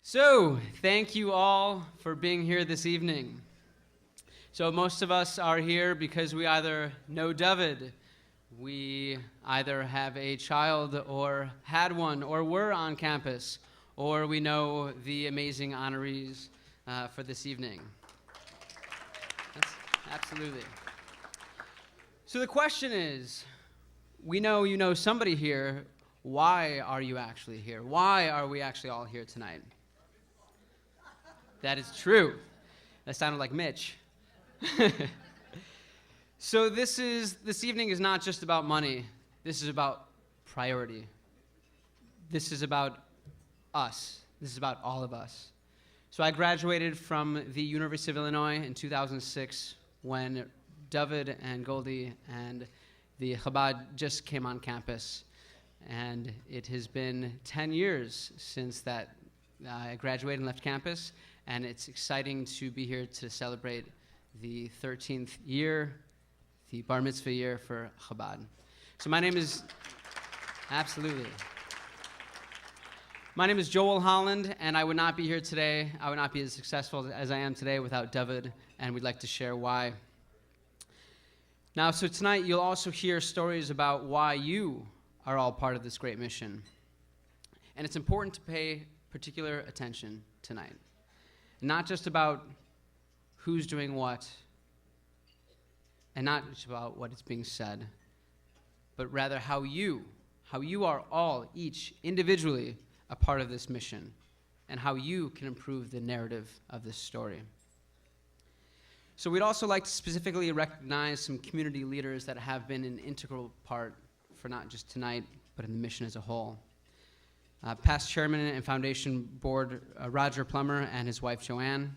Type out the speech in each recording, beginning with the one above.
So, thank you all for being here this evening. So, most of us are here because we either know David, we either have a child or had one, or were on campus, or we know the amazing honorees for this evening. Absolutely. So, the question is, we know you know somebody here. Why are you actually here? Why are we actually all here tonight? That is true. That sounded like Mitch. So this evening is not just about money. This is about priority. This is about us. This is about all of us. So I graduated from the University of Illinois in 2006 when David and Goldie and the Chabad just came on campus. And it has been 10 years since that I graduated and left campus. And it's exciting to be here to celebrate the 13th year, the Bar Mitzvah year for Chabad. So my name is Joel Holland, and I would not be here today. I would not be as successful as I am today without David, and we'd like to share why. Now, so tonight you'll also hear stories about why you are all part of this great mission. And it's important to pay particular attention tonight. Not just about who's doing what, and not just about what is being said, but rather how you are all, each individually, a part of this mission, and how you can improve the narrative of this story. So we'd also like to specifically recognize some community leaders that have been an integral part for not just tonight, but in the mission as a whole. Past chairman and foundation board Roger Plummer and his wife Joanne,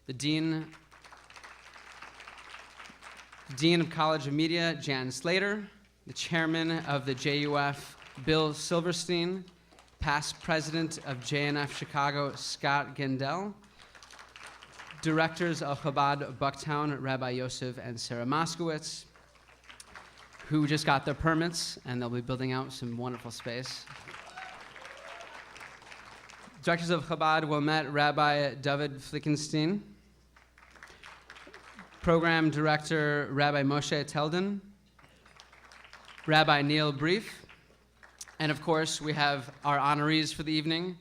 the dean of College of Media Jan Slater, the chairman of the JUF Bill Silverstein, past president of JNF Chicago Scott Gendel, directors of Chabad Bucktown Rabbi Yosef and Sarah Moskowitz, who just got their permits and they'll be building out some wonderful space. Directors of Chabad Wilmette, Rabbi David Flickenstein. Program Director, Rabbi Moshe Teldin. Rabbi Neil Brief. And of course, we have our honorees for the evening.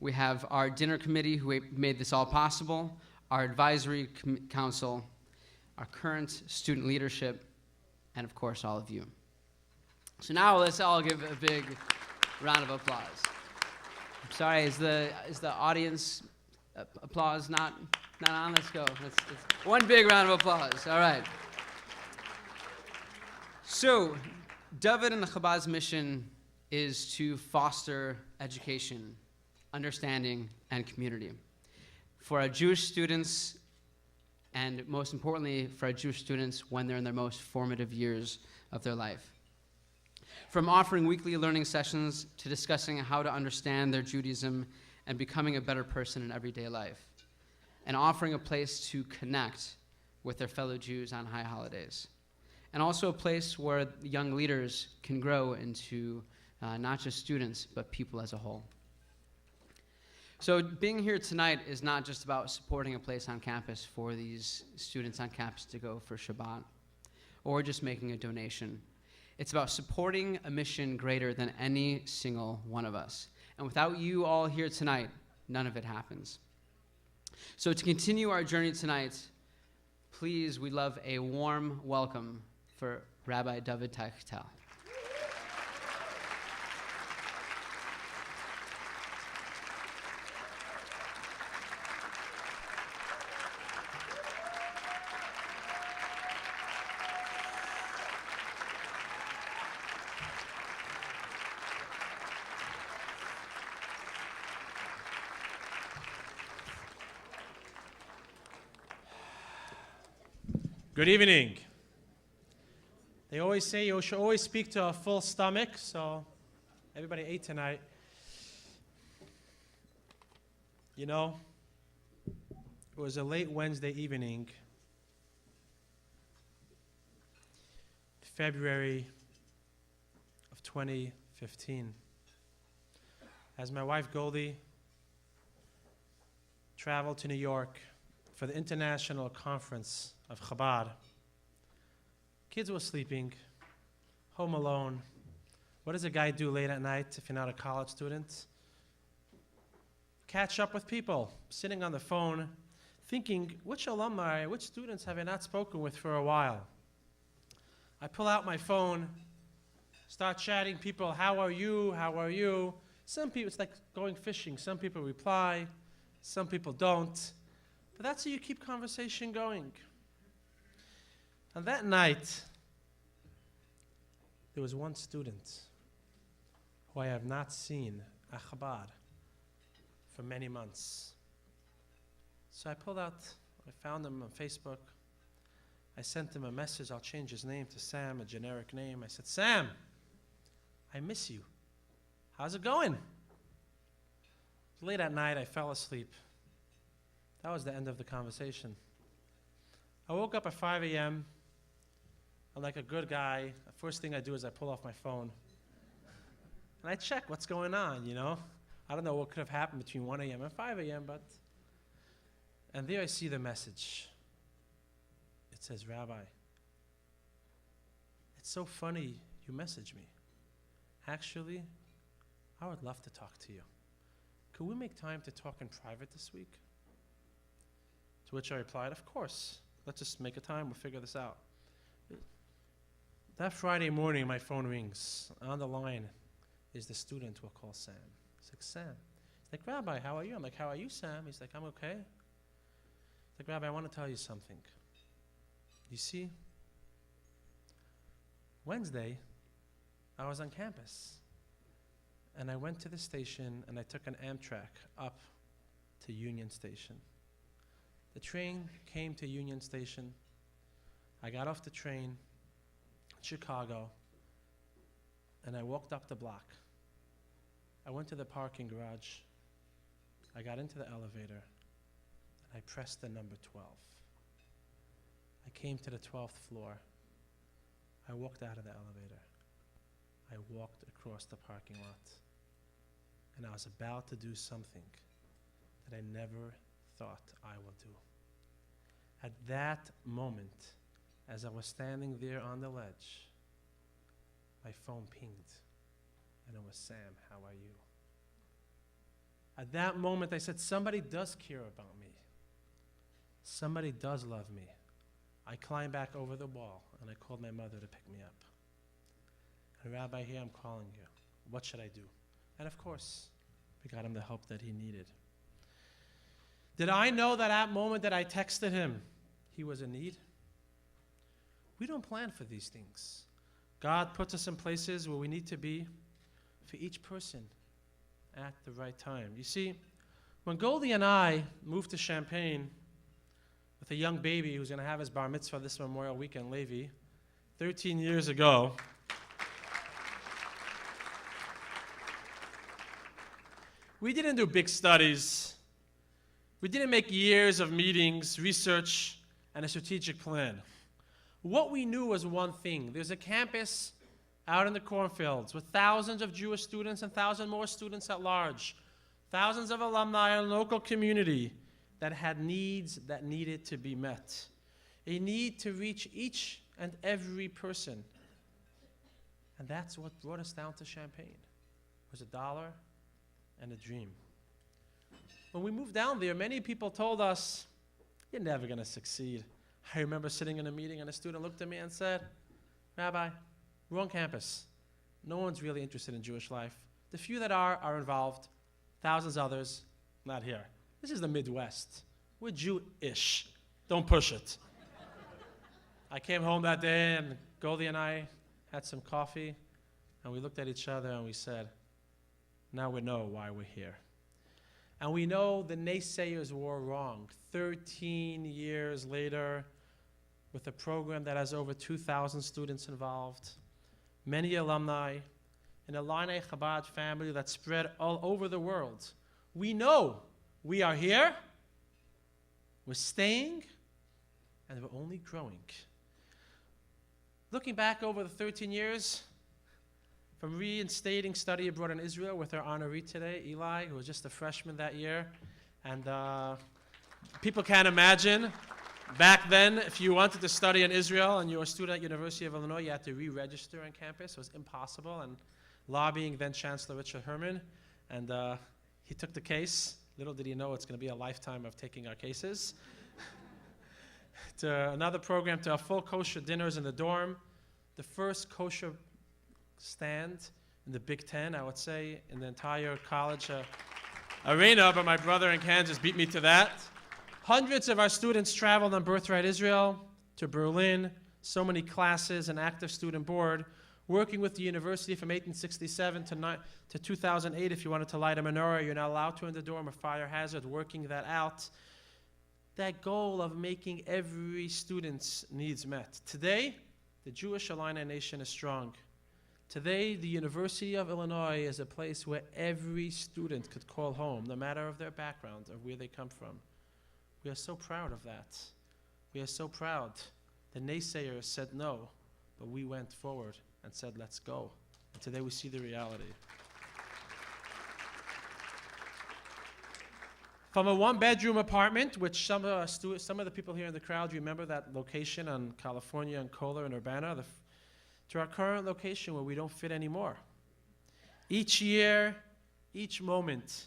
We have our dinner committee who made this all possible, our advisory council, our current student leadership, and of course, all of you. So now let's all give a big round of applause. Sorry, is the audience applause not on? Let's go. Let's one big round of applause. All right. So, David and the Chabad's mission is to foster education, understanding, and community for our Jewish students, and most importantly, for our Jewish students when they're in their most formative years of their life. From offering weekly learning sessions to discussing how to understand their Judaism and becoming a better person in everyday life, and offering a place to connect with their fellow Jews on high holidays, and also a place where young leaders can grow into not just students, but people as a whole. So being here tonight is not just about supporting a place on campus for these students on campus to go for Shabbat, or just making a donation. It's about supporting a mission greater than any single one of us. And without you all here tonight, none of it happens. So to continue our journey tonight, please, we'd love a warm welcome for Rabbi David Teichtel. Good evening. They always say you should always speak to a full stomach, so everybody ate tonight. You know, it was a late Wednesday evening, February of 2015. As my wife Goldie traveled to New York for the International Conference of Chabad. Kids were sleeping, home alone. What does a guy do late at night if you're not a college student? Catch up with people, sitting on the phone, thinking, which alumni, which students have I not spoken with for a while? I pull out my phone, start chatting people, how are you, how are you? Some people, it's like going fishing. Some people reply, some people don't. But that's how you keep conversation going. And that night, there was one student who I have not seen at Chabad for many months. So I pulled out, I found him on Facebook. I sent him a message. I'll change his name to Sam, a generic name. I said, Sam, I miss you. How's it going? It was late at night. I fell asleep. That was the end of the conversation. I woke up at 5 a.m. I'm like a good guy. The first thing I do is I pull off my phone. And I check what's going on, you know. I don't know what could have happened between 1 a.m. and 5 a.m., but... And there I see the message. It says, Rabbi, it's so funny you message me. Actually, I would love to talk to you. Could we make time to talk in private this week? To which I replied, of course. Let's just make a time. We'll figure this out. That Friday morning, my phone rings. On the line is the student we'll call Sam. He's like, Sam. He's like, Rabbi, how are you? I'm like, how are you, Sam? He's like, I'm okay. He's like, Rabbi, I want to tell you something. You see, Wednesday, I was on campus. And I went to the station and I took an Amtrak up to Union Station. The train came to Union Station. I got off the train in Chicago and I walked up the block. I went to the parking garage. I got into the elevator and I pressed the number 12. I came to the 12th floor. I walked out of the elevator. I walked across the parking lot. And I was about to do something that I never thought I would do. At that moment, as I was standing there on the ledge, my phone pinged. And it was, Sam, how are you? At that moment, I said, somebody does care about me. Somebody does love me. I climbed back over the wall, and I called my mother to pick me up. And Rabbi, here I'm calling you. What should I do? And of course, we got him the help that he needed. Did I know that at moment that I texted him, he was in need? We don't plan for these things. God puts us in places where we need to be for each person at the right time. You see, when Goldie and I moved to Champaign with a young baby who's going to have his bar mitzvah this Memorial Weekend, Levi, 13 years ago, we didn't do big studies. We didn't make years of meetings, research, and a strategic plan. What we knew was one thing. There's a campus out in the cornfields with thousands of Jewish students and thousands more students at large, thousands of alumni in the local community that had needs that needed to be met. A need to reach each and every person. And that's what brought us down to Champaign. It was $1 and a dream. When we moved down there, many people told us, you're never going to succeed. I remember sitting in a meeting and a student looked at me and said, Rabbi, we're on campus. No one's really interested in Jewish life. The few that are involved. Thousands others, not here. This is the Midwest. We're Jewish. Don't push it. I came home that day and Goldie and I had some coffee and we looked at each other and we said, now we know why we're here. And we know the naysayers were wrong. 13 years later, with a program that has over 2,000 students involved, many alumni, an Illini Chabad family that's spread all over the world. We know we are here, we're staying, and we're only growing. Looking back over the 13 years, from reinstating study abroad in Israel with our honoree today, Eli, who was just a freshman that year, and People can't imagine. Back then, if you wanted to study in Israel and you were a student at University of Illinois, you had to re-register on campus. It was impossible. And lobbying then Chancellor Richard Herman, and he took the case. Little did he know it's going to be a lifetime of taking our cases. To another program, to a full kosher dinners in the dorm. The first kosher stand in the Big Ten, I would say, in the entire college arena, but my brother in Kansas beat me to that. Hundreds of our students traveled on Birthright Israel to Berlin, so many classes, an active student board, working with the university from 1867 to 2008. If you wanted to light a menorah, you're not allowed to in the dorm, a fire hazard, working that out. That goal of making every student's needs met. Today, the Jewish Illini nation is strong. Today, the University of Illinois is a place where every student could call home, no matter of their background or where they come from. We are so proud of that. We are so proud. The naysayers said no, but we went forward and said, let's go. And today we see the reality. From a one-bedroom apartment, which some of the people here in the crowd remember that location on California and Kohler and Urbana, to our current location where we don't fit anymore. Each year, each moment,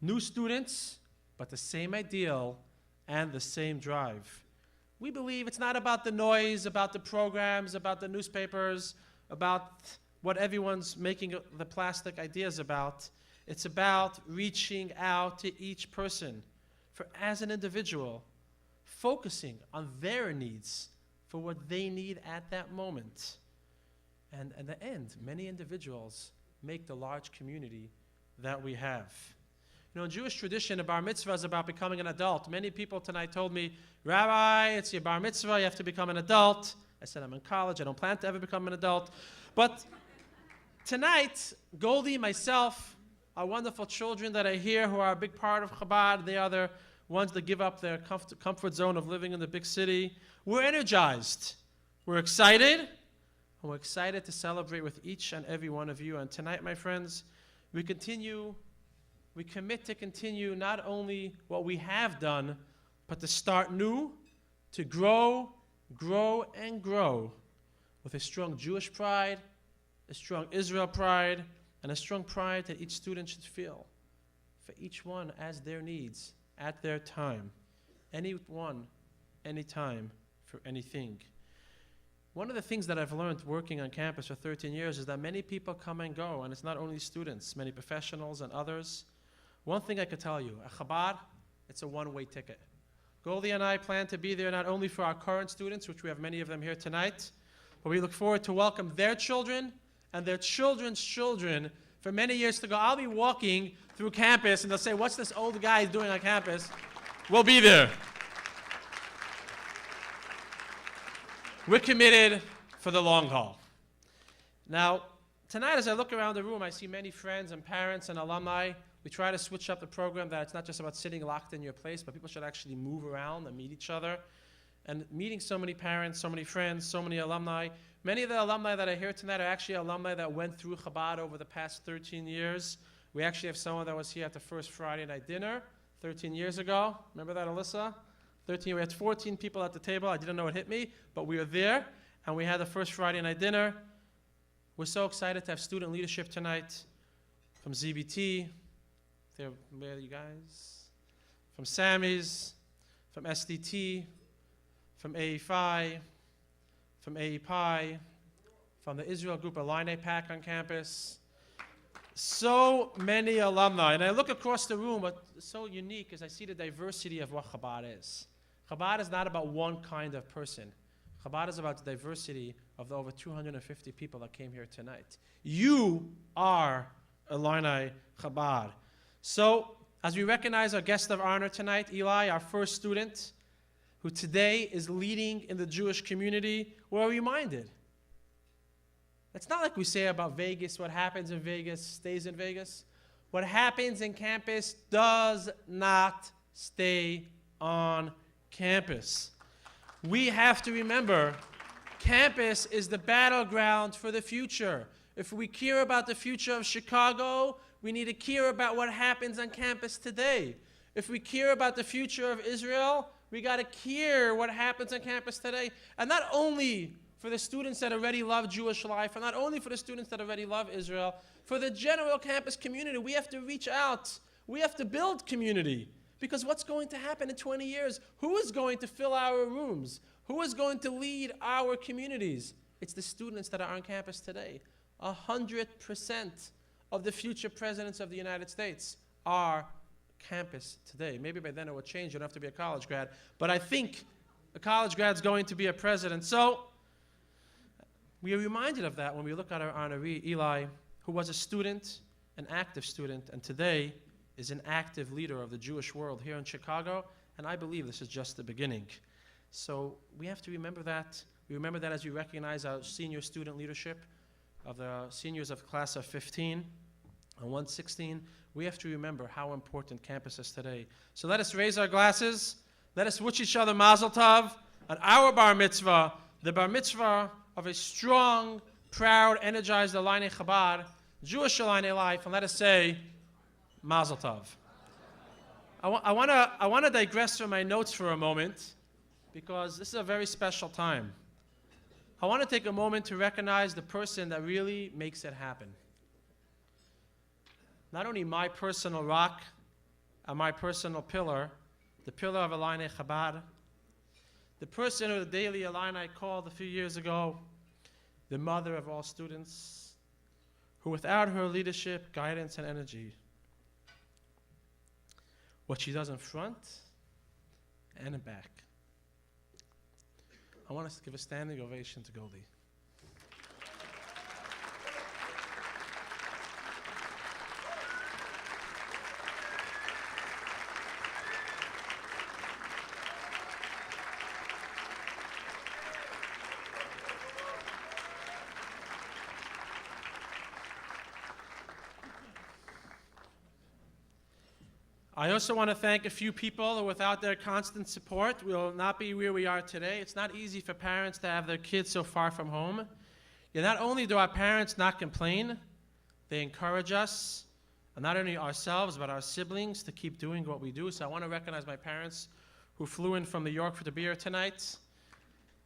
new students, but the same ideal and the same drive. We believe it's not about the noise, about the programs, about the newspapers, about what everyone's making the plastic ideas about. It's about reaching out to each person as an individual, focusing on their needs for what they need at that moment. And in the end, many individuals make the large community that we have. You know, in Jewish tradition, a bar mitzvah is about becoming an adult. Many people tonight told me, Rabbi, it's your bar mitzvah, you have to become an adult. I said, I'm in college, I don't plan to ever become an adult. But tonight, Goldie, myself, our wonderful children that are here who are a big part of Chabad, they are the ones that give up their comfort zone of living in the big city. We're energized. We're excited. And we're excited to celebrate with each and every one of you. And tonight, my friends, we commit to continue not only what we have done, but to start new, to grow, and grow with a strong Jewish pride, a strong Israel pride, and a strong pride that each student should feel for each one as their needs, at their time. Anyone, anytime, for anything. One of the things that I've learned working on campus for 13 years is that many people come and go, and it's not only students, many professionals and others. One thing I could tell you, at Chabad, it's a one-way ticket. Goldie and I plan to be there not only for our current students, which we have many of them here tonight, but we look forward to welcome their children and their children's children for many years to go. I'll be walking through campus, and they'll say, what's this old guy doing on campus? We'll be there. We're committed for the long haul. Now, tonight as I look around the room, I see many friends and parents and alumni. We try to switch up the program that it's not just about sitting locked in your place, but people should actually move around and meet each other. And meeting so many parents, so many friends, so many alumni. Many of the alumni that are here tonight are actually alumni that went through Chabad over the past 13 years. We actually have someone that was here at the first Friday night dinner 13 years ago. Remember that, Alyssa? 13, we had 14 people at the table. I didn't know it hit me, but we were there, and we had the first Friday night dinner. We're so excited to have student leadership tonight from ZBT. Where are you guys? From Sammy's, from SDT, from AEFI, from AEPI, from the Israel Group Illini Pack on campus. So many alumni. And I look across the room, what's so unique is I see the diversity of what Chabad is. Chabad is not about one kind of person. Chabad is about the diversity of the over 250 people that came here tonight. You are Illini Chabad. So, as we recognize our guest of honor tonight, Eli, our first student, who today is leading in the Jewish community, we're reminded. It's not like we say about Vegas, what happens in Vegas stays in Vegas. What happens in campus does not stay on campus. We have to remember, campus is the battleground for the future. If we care about the future of Chicago, we need to care about what happens on campus today. If we care about the future of Israel, we got to care what happens on campus today. And not only for the students that already love Jewish life, and not only for the students that already love Israel, for the general campus community, we have to reach out. We have to build community. Because what's going to happen in 20 years? Who is going to fill our rooms? Who is going to lead our communities? It's the students that are on campus today. 100% of the future presidents of the United States are campus today. Maybe by then it will change. You don't have to be a college grad. But I think a college grad is going to be a president. So we are reminded of that when we look at our honoree, Eli, who was a student, an active student, and today is an active leader of the Jewish world here in Chicago. And I believe this is just the beginning. So we have to remember that. We remember that as we recognize our senior student leadership of the seniors of class of 15 and 116. We have to remember how important campus is today. So let us raise our glasses. Let us wish each other Mazel Tov on our bar mitzvah, the bar mitzvah of a strong, proud, energized Illini Chabad, Jewish Illini life, and let us say Mazel Tov. I want to digress from my notes for a moment because this is a very special time. I want to take a moment to recognize the person that really makes it happen. Not only my personal rock and my personal pillar, the pillar of Illini Chabad, the person who the Daily Illini called a few years ago the mother of all students, who without her leadership, guidance, and energy, what she does in front and in back. I want us to give a standing ovation to Goldie. I also want to thank a few people who, without their constant support, will not be where we are today. It's not easy for parents to have their kids so far from home. Yet not only do our parents not complain, they encourage us, and not only ourselves, but our siblings, to keep doing what we do. So I want to recognize my parents who flew in from New York to be here tonight.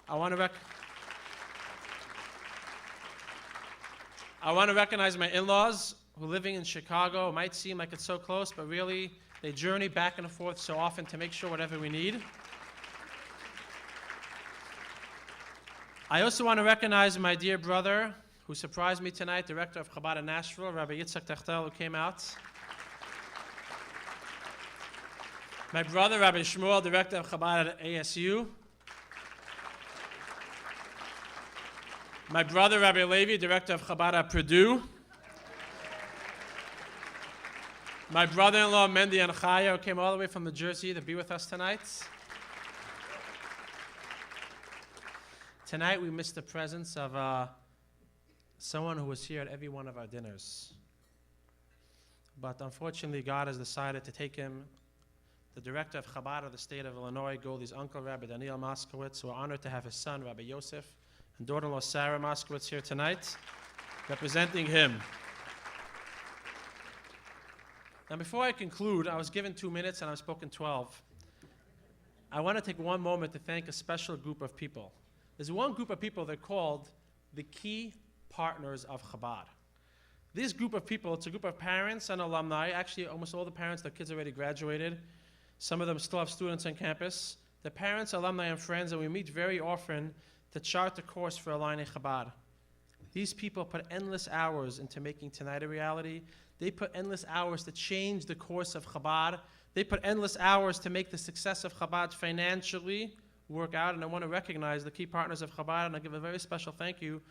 I want to recognize my in-laws who are living in Chicago. It might seem like it's so close, but really, they journey back and forth so often to make sure whatever we need. I also want to recognize my dear brother who surprised me tonight, director of Chabad in Nashville, Rabbi Yitzhak Techtel, who came out. My brother, Rabbi Shmuel, director of Chabad at ASU. My brother, Rabbi Levi, director of Chabad at Purdue. My brother-in-law, Mendy and Chaya, who came all the way from New Jersey to be with us tonight. Tonight, we missed the presence of someone who was here at every one of our dinners. But unfortunately, God has decided to take him, the director of Chabad of the state of Illinois, Goldie's uncle, Rabbi Daniel Moskowitz. We're honored to have his son, Rabbi Yosef, and daughter-in-law, Sarah Moskowitz, here tonight, representing him. Now, before I conclude, I was given 2 minutes and I've spoken 12. I want to take one moment to thank a special group of people. There's one group of people they're called the key partners of Chabad. This group of people, it's a group of parents and alumni. Actually, almost all the parents, their kids already graduated. Some of them still have students on campus. The parents, alumni, and friends, and we meet very often to chart the course for Illini Chabad. These people put endless hours into making tonight a reality. They put endless hours to change the course of Chabad. They put endless hours to make the success of Chabad financially work out. And I want to recognize the key partners of Chabad, and I give a very special thank you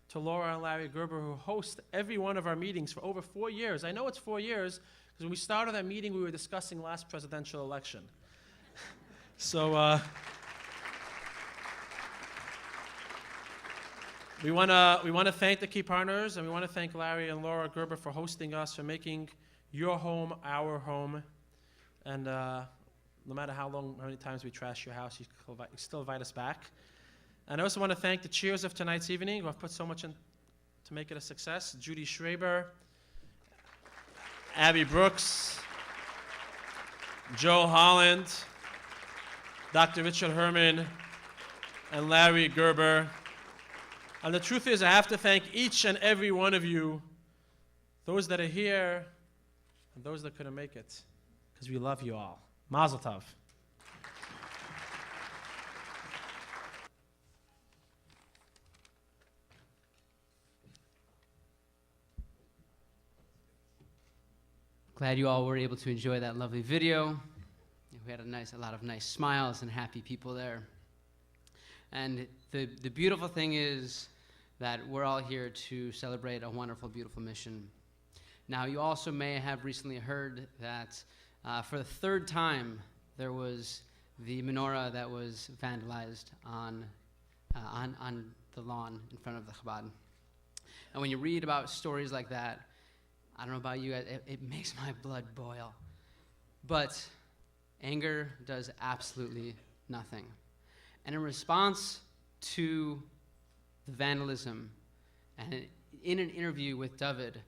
to Laura and Larry Gerber, who host every one of our meetings for over 4 years. I know it's 4 years, because when we started that meeting, we were discussing last presidential election. So we want to thank the key partners, and we want to thank Larry and Laura Gerber for hosting us, for making your home our home. And no matter how many times we trash your house, you still invite us back. And I also want to thank the cheers of tonight's evening, who have put so much in to make it a success. Judy Schraber, Abby Brooks, Joe Holland, Dr. Richard Herman, and Larry Gerber. And the truth is, I have to thank each and every one of you, those that are here and those that couldn't make it, because we love you all. Mazel tov. Glad you all were able to enjoy that lovely video. We had a lot of nice smiles and happy people there. And the beautiful thing is that we're all here to celebrate a wonderful, beautiful mission. Now, you also may have recently heard that for the third time, there was the menorah that was vandalized on the lawn in front of the Chabad. And when you read about stories like that, I don't know about you, it makes my blood boil. But anger does absolutely nothing. And in response to the vandalism, and in an interview with David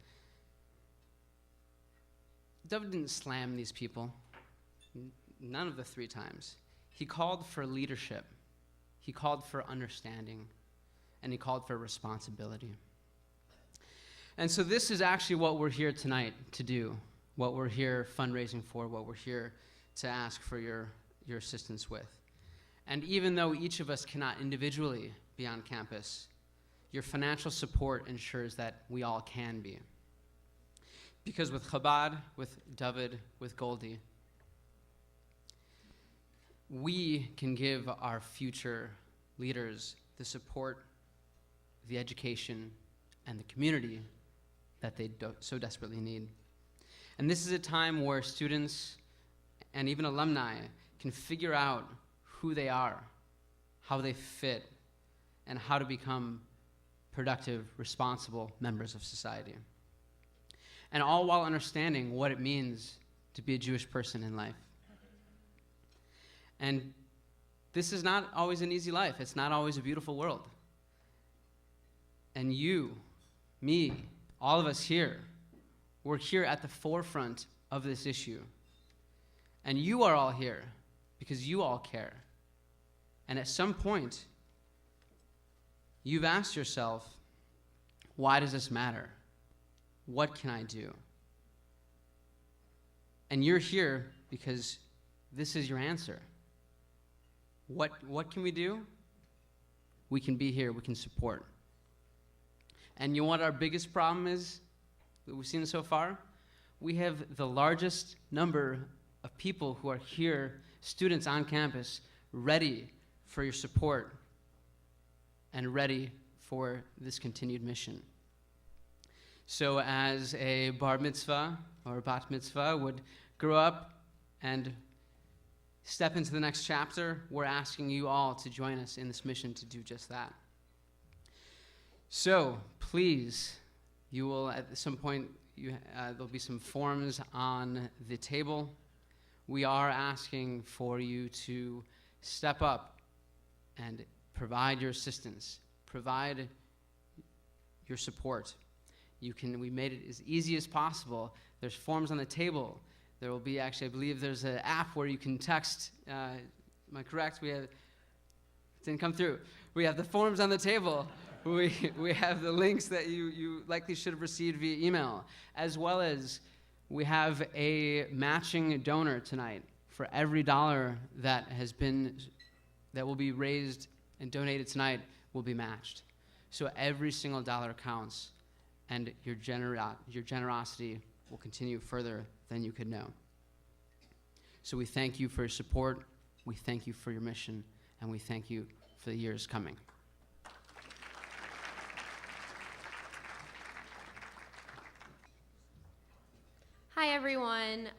didn't slam these people, none of the 3 times. He called for leadership, he called for understanding, and he called for responsibility. And so this is actually what we're here tonight to do, what we're here fundraising for, what we're here to ask for your assistance with. And even though each of us cannot individually be on campus, your financial support ensures that we all can be. Because with Chabad, with David, with Goldie, we can give our future leaders the support, the education, and the community that they so desperately need. And this is a time where students and even alumni can figure out who they are, how they fit, and how to become productive, responsible members of society. And all while understanding what it means to be a Jewish person in life. And this is not always an easy life. It's not always a beautiful world. And you, me, all of us here, we're here at the forefront of this issue. And you are all here because you all care. And at some point, you've asked yourself, why does this matter? What can I do? And you're here because this is your answer. What can we do? We can be here, we can support. And you know what our biggest problem is that we've seen so far? We have the largest number of people who are here, students on campus, ready for your support and ready for this continued mission. So as a bar mitzvah or a bat mitzvah would grow up and step into the next chapter, we're asking you all to join us in this mission to do just that. So please, you will at some point, there'll be some forms on the table. We are asking for you to step up and provide your assistance, provide your support. We made it as easy as possible. There's forms on the table. There will be actually, I believe there's an app where you can text. Am I correct? It didn't come through. We have the forms on the table. We have the links that you likely should have received via email, as well as we have a matching donor tonight for every dollar that will be raised and donated tonight will be matched. So every single dollar counts, and your generosity will continue further than you could know. So we thank you for your support, we thank you for your mission, and we thank you for the years coming. Hi everyone,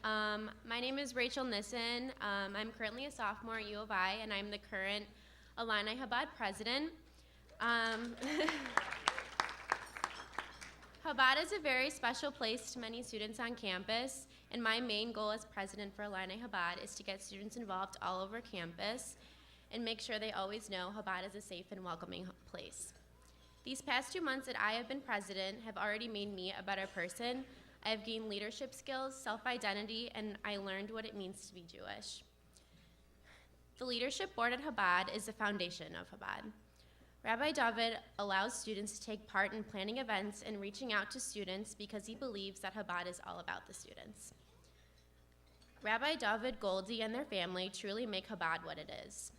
my name is Rachel Nissen. I'm currently a sophomore at U of I, and I'm the current Illini Chabad president. Chabad is a very special place to many students on campus, and my main goal as president for Illini Chabad is to get students involved all over campus and make sure they always know Chabad is a safe and welcoming place. These past 2 months that I have been president have already made me a better person. I have gained leadership skills, self-identity, and I learned what it means to be Jewish. The leadership board at Chabad is the foundation of Chabad. Rabbi David allows students to take part in planning events and reaching out to students because he believes that Chabad is all about the students. Rabbi David, Goldie, and their family truly make Chabad what it is.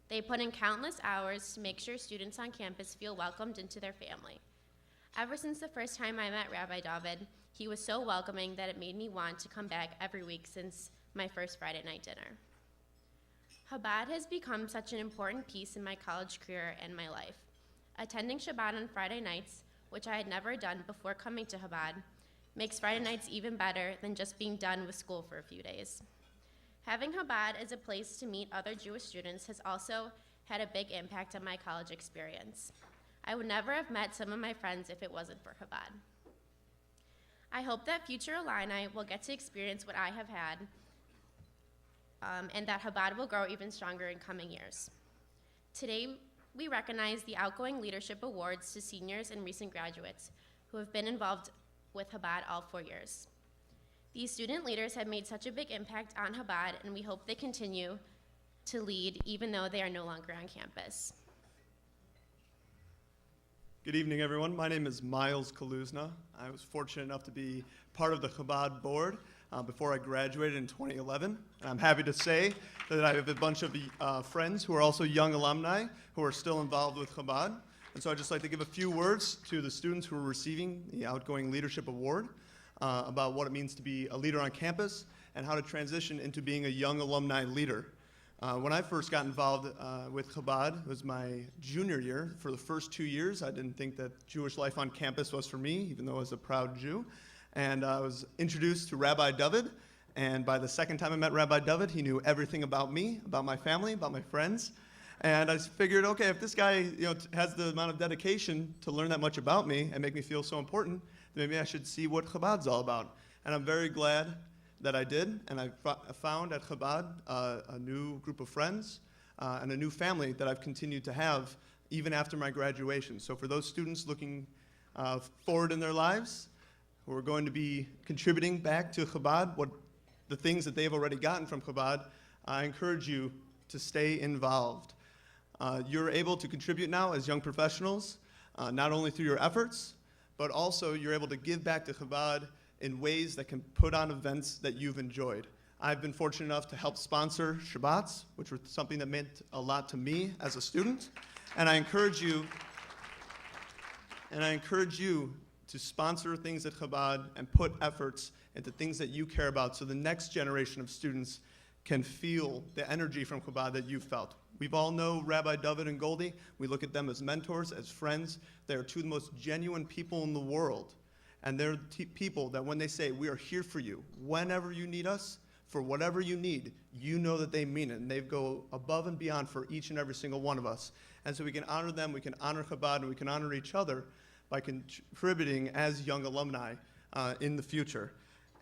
They put in countless hours to make sure students on campus feel welcomed into their family. Ever since the first time I met Rabbi David, he was so welcoming that it made me want to come back every week since my first Friday night dinner. Chabad has become such an important piece in my college career and my life. Attending Shabbat on Friday nights, which I had never done before coming to Chabad, makes Friday nights even better than just being done with school for a few days. Having Chabad as a place to meet other Jewish students has also had a big impact on my college experience. I would never have met some of my friends if it wasn't for Chabad. I hope that future Illini will get to experience what I have had, and that Chabad will grow even stronger in coming years. Today, we recognize the Outgoing Leadership Awards to seniors and recent graduates who have been involved with Chabad all 4 years. These student leaders have made such a big impact on Chabad, and we hope they continue to lead even though they are no longer on campus. Good evening, everyone. My name is Miles Kaluzna. I was fortunate enough to be part of the Chabad board before I graduated in 2011. And I'm happy to say that I have a bunch of friends who are also young alumni who are still involved with Chabad. And so I'd just like to give a few words to the students who are receiving the Outgoing Leadership Award about what it means to be a leader on campus and how to transition into being a young alumni leader. When I first got involved with Chabad, it was my junior year. For the first 2 years, I didn't think that Jewish life on campus was for me, even though I was a proud Jew. And I was introduced to Rabbi David, and by the second time I met Rabbi David, he knew everything about me, about my family, about my friends. And I figured, okay, if this guy has the amount of dedication to learn that much about me and make me feel so important, then maybe I should see what Chabad's all about. And I'm very glad that I did, and I found at Chabad a new group of friends and a new family that I've continued to have even after my graduation. So for those students looking forward in their lives, who are going to be contributing back to Chabad, the things that they've already gotten from Chabad, I encourage you to stay involved. You're able to contribute now as young professionals, not only through your efforts, but also you're able to give back to Chabad in ways that can put on events that you've enjoyed. I've been fortunate enough to help sponsor Shabbats, which was something that meant a lot to me as a student. And I encourage you to sponsor things at Chabad and put efforts into things that you care about so the next generation of students can feel the energy from Chabad that you felt. We've all know Rabbi David and Goldie. We look at them as mentors, as friends. They are two of the most genuine people in the world. And they're people that when they say, we are here for you, whenever you need us, for whatever you need, you know that they mean it. And they go above and beyond for each and every single one of us. And so we can honor them, we can honor Chabad, and we can honor each other by contributing as young alumni in the future.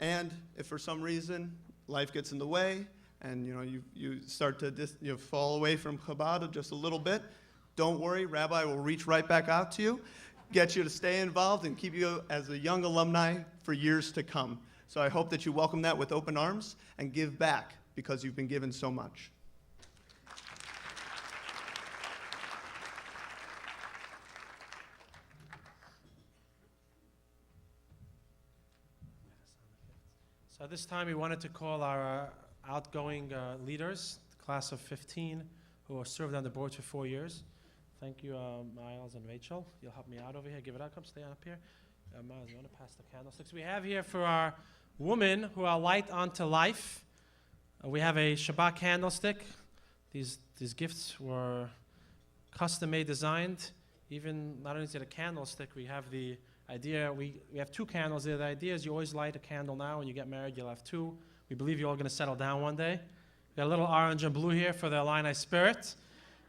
And if for some reason life gets in the way, and you start to fall away from Chabad just a little bit, don't worry, Rabbi will reach right back out to you, get you to stay involved, and keep you as a young alumni for years to come. So I hope that you welcome that with open arms and give back because you've been given so much. So at this time, we wanted to call our outgoing leaders, the class of 15, who have served on the board for 4 years. Thank you, Miles and Rachel. You'll help me out over here. Give it up. Come stay up here. Miles, you want to pass the candlesticks? We have here for our women who are light unto life. We have a Shabbat candlestick. These gifts were custom-made, designed. Even not only is it a candlestick, we have the idea, we have 2 candles there. The idea is you always light a candle now. When you get married, you'll have 2. We believe you're all going to settle down one day. We got a little orange and blue here for the Illini spirit.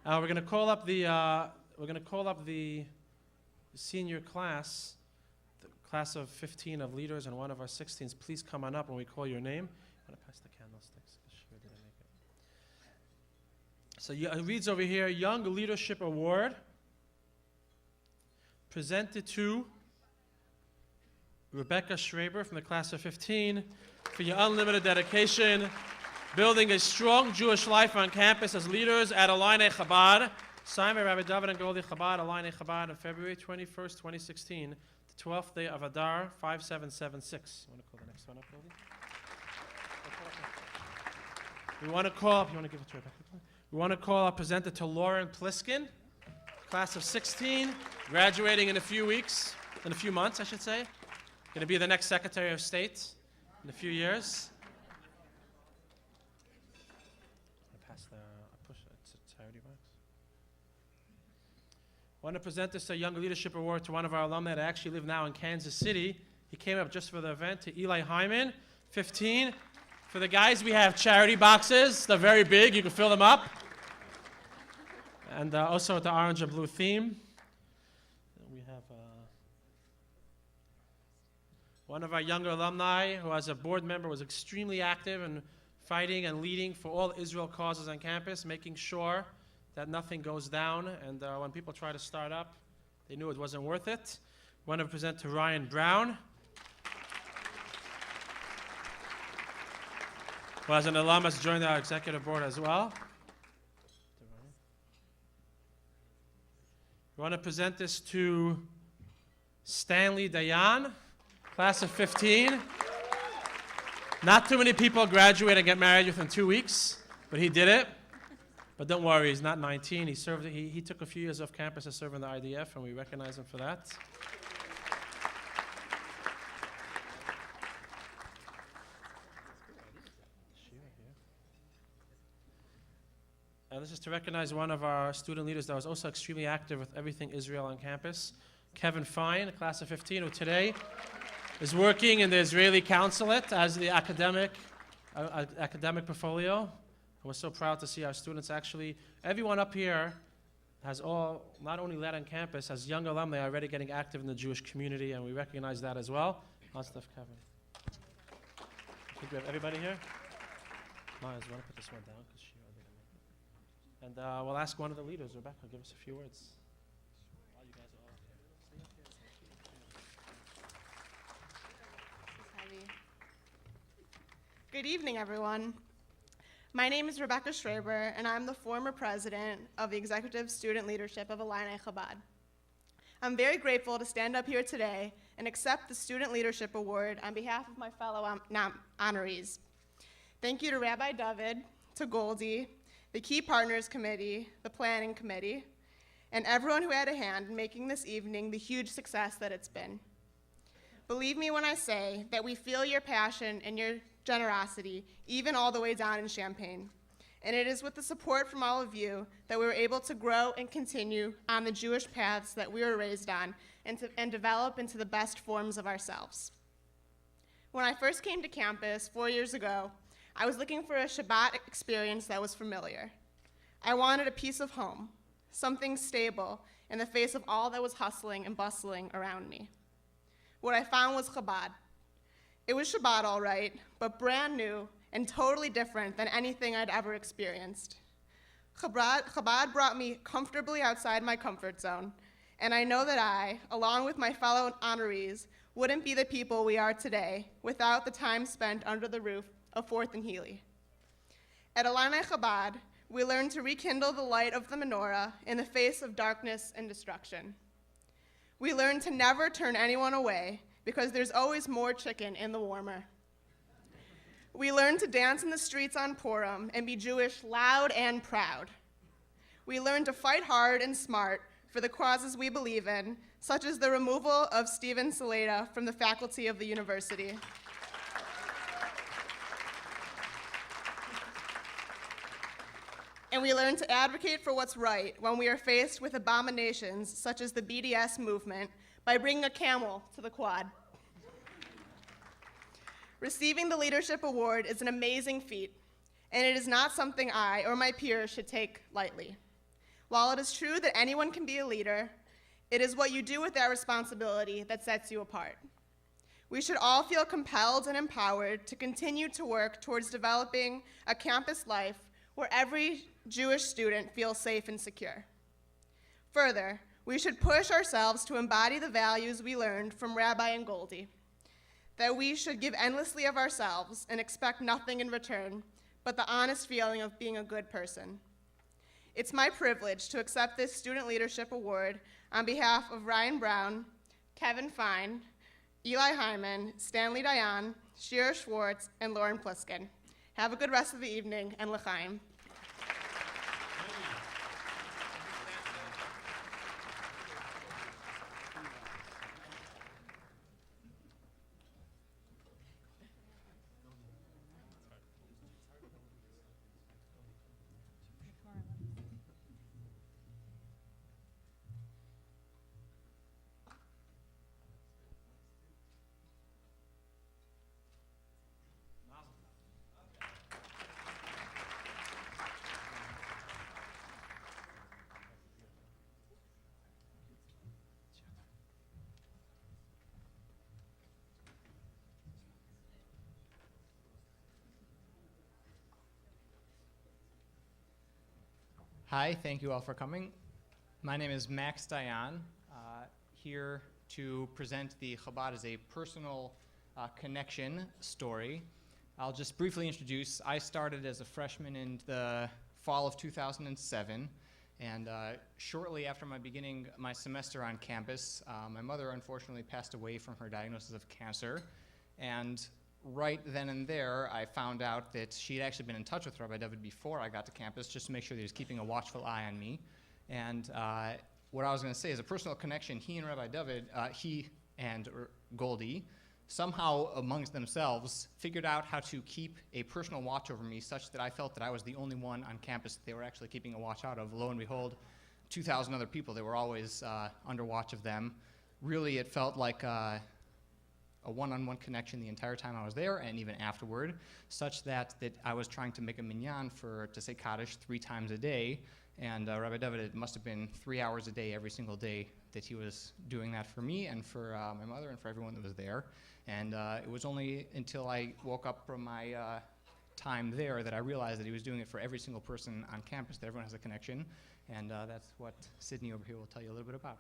We're going to call up the senior class, the class of 15 of leaders, and one of our 16s. Please come on up when we call your name. I'm going to pass the candlesticks. Sure, did I make it? So it reads over here, Young Leadership Award, presented to Rebecca Schraber from the class of 15 for your unlimited dedication, building a strong Jewish life on campus as leaders at Illini Chabad. Signed by Rabbi David and Goldie Chabad, Illini Chabad, on February 21st, 2016, the 12th day of Adar, 5776. You want to call the next one up, Goldie? We want to call up, you want to give it to Rebecca? We want to call our presenter to Lauren Pliskin, class of 16, graduating in a few months, I should say. Going to be the next Secretary of State in a few years. I want to present this Young Leadership Award to one of our alumni that actually live now in Kansas City. He came up just for the event, to Eli Hyman, 15. For the guys, we have charity boxes. They're very big. You can fill them up. And also with the orange and blue theme. We have one of our younger alumni who, as a board member, was extremely active in fighting and leading for all Israel causes on campus, making sure that nothing goes down, and when people try to start up, they knew it wasn't worth it. I want to present to Ryan Brown, who as an alum has joined our executive board as well. We want to present this to Stanley Dayan, class of 15. Not too many people graduate and get married within 2 weeks, but he did it. But don't worry, he's not 19. He took a few years off campus to serve in the IDF, and we recognize him for that. And this is to recognize one of our student leaders that was also extremely active with everything Israel on campus, Kevin Fine, class of 15, who today is working in the Israeli consulate as the academic portfolio. We're so proud to see our students actually, everyone up here has all, not only led on campus, as young alumni already getting active in the Jewish community, and we recognize that as well. Lots of Kevin. I think we have everybody here? Myers, you want to put this one down? Because she already made it. And we'll ask one of the leaders, Rebecca, give us a few words. While you guys are all here. Heavy. Good evening, everyone. My name is Rebecca Schraber, and I'm the former president of the Executive Student Leadership of Illini Chabad. I'm very grateful to stand up here today and accept the Student Leadership Award on behalf of my fellow honorees. Thank you to Rabbi David, to Goldie, the Key Partners Committee, the Planning Committee, and everyone who had a hand in making this evening the huge success that it's been. Believe me when I say that we feel your passion and your generosity, even all the way down in Champaign. And it is with the support from all of you that we were able to grow and continue on the Jewish paths that we were raised on and develop into the best forms of ourselves. When I first came to campus 4 years ago, I was looking for a Shabbat experience that was familiar. I wanted a piece of home, something stable in the face of all that was hustling and bustling around me. What I found was Chabad. It was Shabbat, all right, but brand new and totally different than anything I'd ever experienced. Chabad brought me comfortably outside my comfort zone, and I know that I, along with my fellow honorees, wouldn't be the people we are today without the time spent under the roof of 4th and Healy. At Illini Chabad, we learned to rekindle the light of the menorah in the face of darkness and destruction. We learned to never turn anyone away, because there's always more chicken in the warmer. We learned to dance in the streets on Purim and be Jewish loud and proud. We learned to fight hard and smart for the causes we believe in, such as the removal of Stephen Saleta from the faculty of the university. And we learned to advocate for what's right when we are faced with abominations such as the BDS movement, by bringing a camel to the quad. Receiving the Leadership Award is an amazing feat, and it is not something I or my peers should take lightly. While it is true that anyone can be a leader, it is what you do with that responsibility that sets you apart. We should all feel compelled and empowered to continue to work towards developing a campus life where every Jewish student feels safe and secure. Further, we should push ourselves to embody the values we learned from Rabbi and Goldie. that we should give endlessly of ourselves and expect nothing in return but the honest feeling of being a good person. It's my privilege to accept this Student Leadership Award on behalf of Ryan Brown, Kevin Fine, Eli Hyman, Stanley Dayan, Shira Schwartz, and Lauren Pliskin. Have a good rest of the evening, and l'chaim. Hi, thank you all for coming. My name is Max Dayan, here to present the Chabad as a personal connection story. I'll just briefly introduce, I started as a freshman in the fall of 2007, and shortly after beginning my semester on campus, my mother unfortunately passed away from her diagnosis of cancer, and right then and there, I found out that she had actually been in touch with Rabbi David before I got to campus, just to make sure that he was keeping a watchful eye on me. And what I was going to say is a personal connection. He and Rabbi David, he and Goldie, somehow amongst themselves figured out how to keep a personal watch over me such that I felt that I was the only one on campus that they were actually keeping a watch out of. Lo and behold, 2,000 other people, they were always under watch of them. Really, it felt like a one-on-one connection the entire time I was there and even afterward, such that I was trying to make a minyan to say Kaddish 3 times a day, and Rabbi David, it must have been 3 hours a day every single day that he was doing that for me and for my mother and for everyone that was there. And it was only until I woke up from my time there that I realized that he was doing it for every single person on campus, that everyone has a connection, and that's what Sydney over here will tell you a little bit about.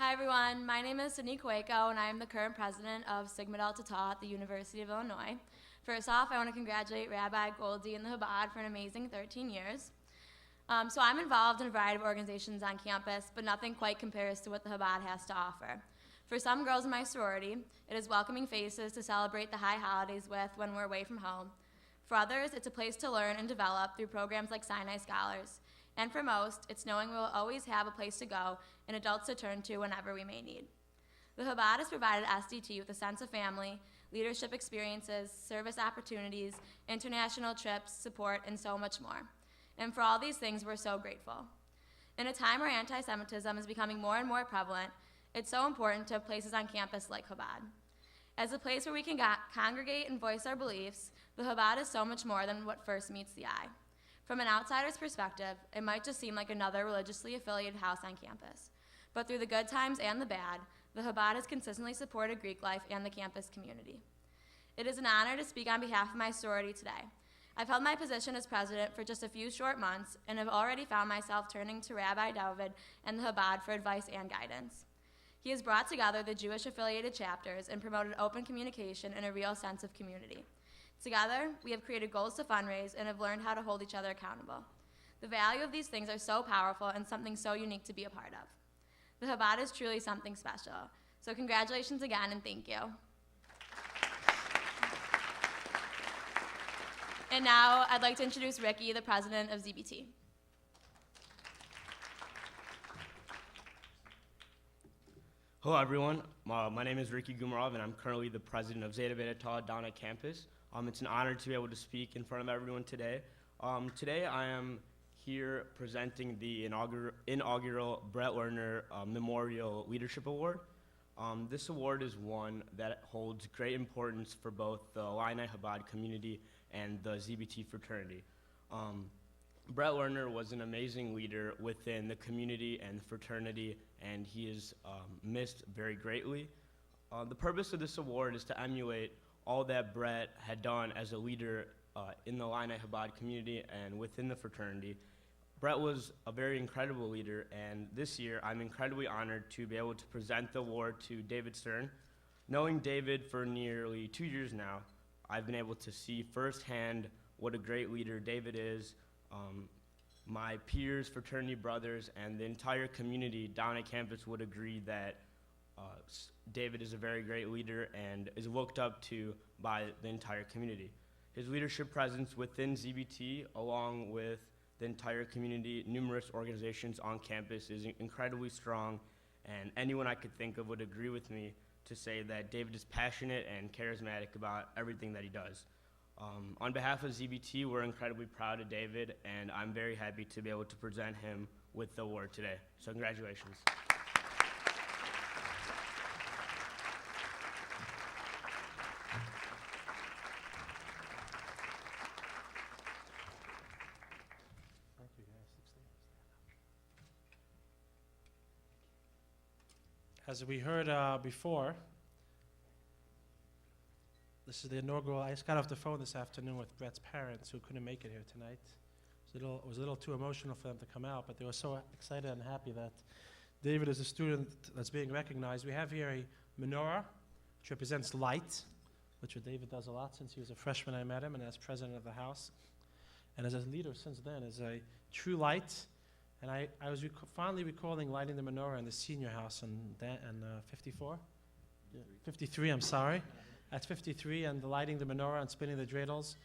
Hi everyone, my name is Sydney Cueco and I am the current president of Sigma Delta Tau at the University of Illinois. First off, I want to congratulate Rabbi Goldie and the Chabad for an amazing 13 years. So I'm involved in a variety of organizations on campus, but nothing quite compares to what the Chabad has to offer. For some girls in my sorority, it is welcoming faces to celebrate the high holidays with when we're away from home. For others, it's a place to learn and develop through programs like Sinai Scholars. And for most, it's knowing we'll always have a place to go and adults to turn to whenever we may need. The Chabad has provided SDT with a sense of family, leadership experiences, service opportunities, international trips, support, and so much more. And for all these things, we're so grateful. In a time where anti-Semitism is becoming more and more prevalent, it's so important to have places on campus like Chabad. As a place where we can congregate and voice our beliefs, the Chabad is so much more than what first meets the eye. From an outsider's perspective, it might just seem like another religiously affiliated house on campus. But through the good times and the bad, the Chabad has consistently supported Greek life and the campus community. It is an honor to speak on behalf of my sorority today. I've held my position as president for just a few short months and have already found myself turning to Rabbi David and the Chabad for advice and guidance. He has brought together the Jewish-affiliated chapters and promoted open communication and a real sense of community. Together, we have created goals to fundraise and have learned how to hold each other accountable. The value of these things are so powerful and something so unique to be a part of. The Chabad is truly something special. So congratulations again and thank you. And now I'd like to introduce Ricky, the president of ZBT. Hello everyone, my name is Ricky Gumarov and I'm currently the president of Zeta Beta Tau down at campus. It's an honor to be able to speak in front of everyone today. Today I am here presenting the inaugural Brett Lerner Memorial Leadership Award. This award is one that holds great importance for both the Illini Chabad community and the ZBT fraternity. Brett Lerner was an amazing leader within the community and the fraternity, and he is missed very greatly. The purpose of this award is to emulate all that Brett had done as a leader in the Illini Chabad community and within the fraternity. Brett was a very incredible leader, and this year I'm incredibly honored to be able to present the award to David Stern. Knowing David for nearly 2 years now, I've been able to see firsthand what a great leader David is. My peers, fraternity brothers, and the entire community down at campus would agree that David is a very great leader and is looked up to by the entire community. His leadership presence within ZBT, along with the entire community, numerous organizations on campus, is incredibly strong, and anyone I could think of would agree with me to say that David is passionate and charismatic about everything that he does. On behalf of ZBT, we're incredibly proud of David, and I'm very happy to be able to present him with the award today. So congratulations. As we heard before, this is the inaugural. I just got off the phone this afternoon with Brett's parents who couldn't make it here tonight. It was a little too emotional for them to come out, but they were so excited and happy that David is a student that's being recognized. We have here a menorah, which represents light, which David does a lot since he was a freshman. I met him, and as president of the house, and as a leader since then, is a true light. And I was finally recalling lighting the menorah in the senior house in 54? 53, I'm sorry. At 53, and lighting the menorah and spinning the dreidels.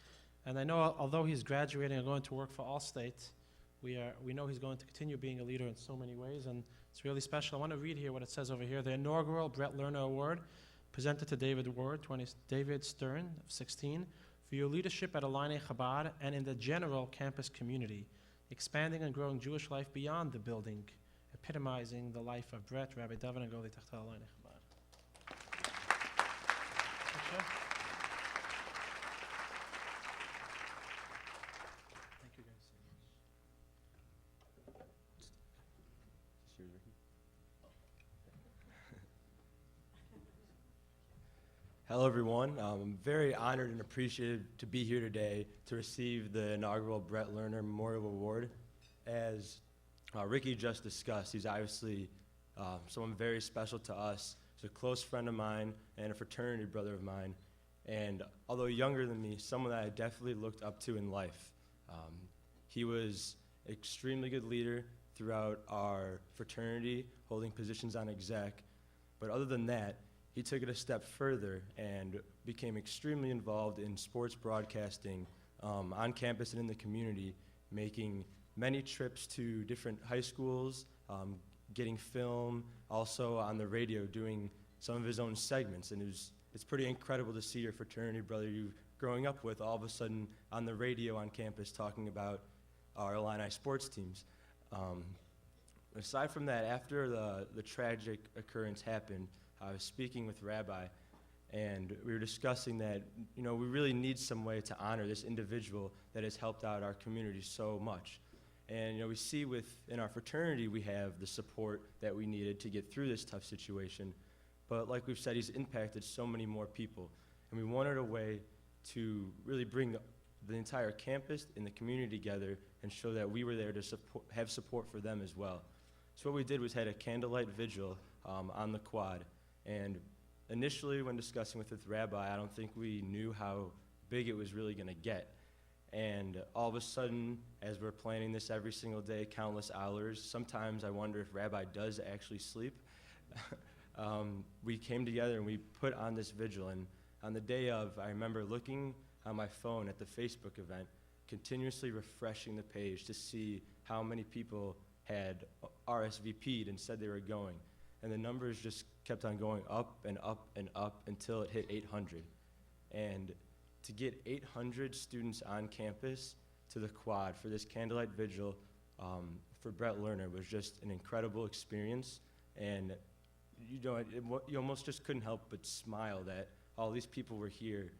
And I know, although he's graduating and going to work for Allstate, we know he's going to continue being a leader in so many ways, and it's really special. I want to read here what it says over here. The inaugural Brett Lerner Award, presented to David Stern, of 16, for your leadership at Illini Chabad and in the general campus community, expanding and growing Jewish life beyond the building, epitomizing the life of Brett, Rabbi David, and Goli Tachta Illini Chabad. Thank you guys so much. Hello, everyone. I'm very honored and appreciative to be here today to receive the inaugural Brett Lerner Memorial Award. As Ricky just discussed, he's obviously someone very special to us. He's a close friend of mine and a fraternity brother of mine. And although younger than me, someone that I definitely looked up to in life. He was an extremely good leader throughout our fraternity, holding positions on exec. But other than that, he took it a step further and became extremely involved in sports broadcasting on campus and in the community, making many trips to different high schools, getting film, also on the radio, doing some of his own segments. And it's pretty incredible to see your fraternity brother you growing up with all of a sudden on the radio on campus talking about our Illini sports teams. Aside from that, after the tragic occurrence happened, I was speaking with Rabbi, and we were discussing that, we really need some way to honor this individual that has helped out our community so much. And, we see in our fraternity, we have the support that we needed to get through this tough situation. But like we've said, he's impacted so many more people. And we wanted a way to really bring the entire campus and the community together and show that we were there to have support for them as well. So what we did was had a candlelight vigil on the quad. And initially, when discussing with Rabbi, I don't think we knew how big it was really going to get. And all of a sudden, as we're planning this every single day, countless hours, sometimes I wonder if Rabbi does actually sleep. We came together and we put on this vigil. And on the day of, I remember looking on my phone at the Facebook event, continuously refreshing the page to see how many people had RSVP'd and said they were going. And the numbers just kept on going up and up and up until it hit 800. And to get 800 students on campus to the quad for this candlelight vigil for Brett Lerner was just an incredible experience. And you almost just couldn't help but smile that all these people were here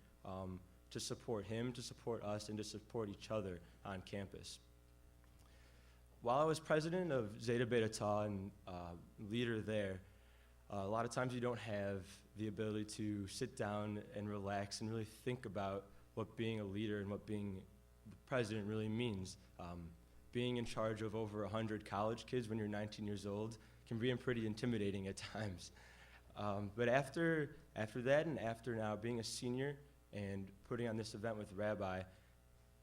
to support him, to support us, and to support each other on campus. While I was president of Zeta Beta Tau and leader there, a lot of times you don't have the ability to sit down and relax and really think about what being a leader and what being the president really means. being in charge of over 100 college kids when you're 19 years old can be pretty intimidating at times. But after that, and after now being a senior and putting on this event with Rabbi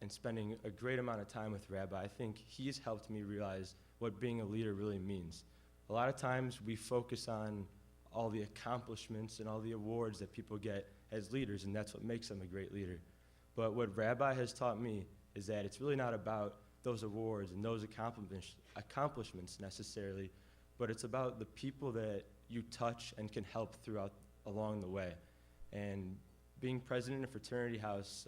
and spending a great amount of time with Rabbi, I think he's helped me realize what being a leader really means. A lot of times we focus on all the accomplishments and all the awards that people get as leaders, and that's what makes them a great leader. But what Rabbi has taught me is that it's really not about those awards and those accomplishments necessarily, but it's about the people that you touch and can help throughout along the way. And being president of Fraternity House,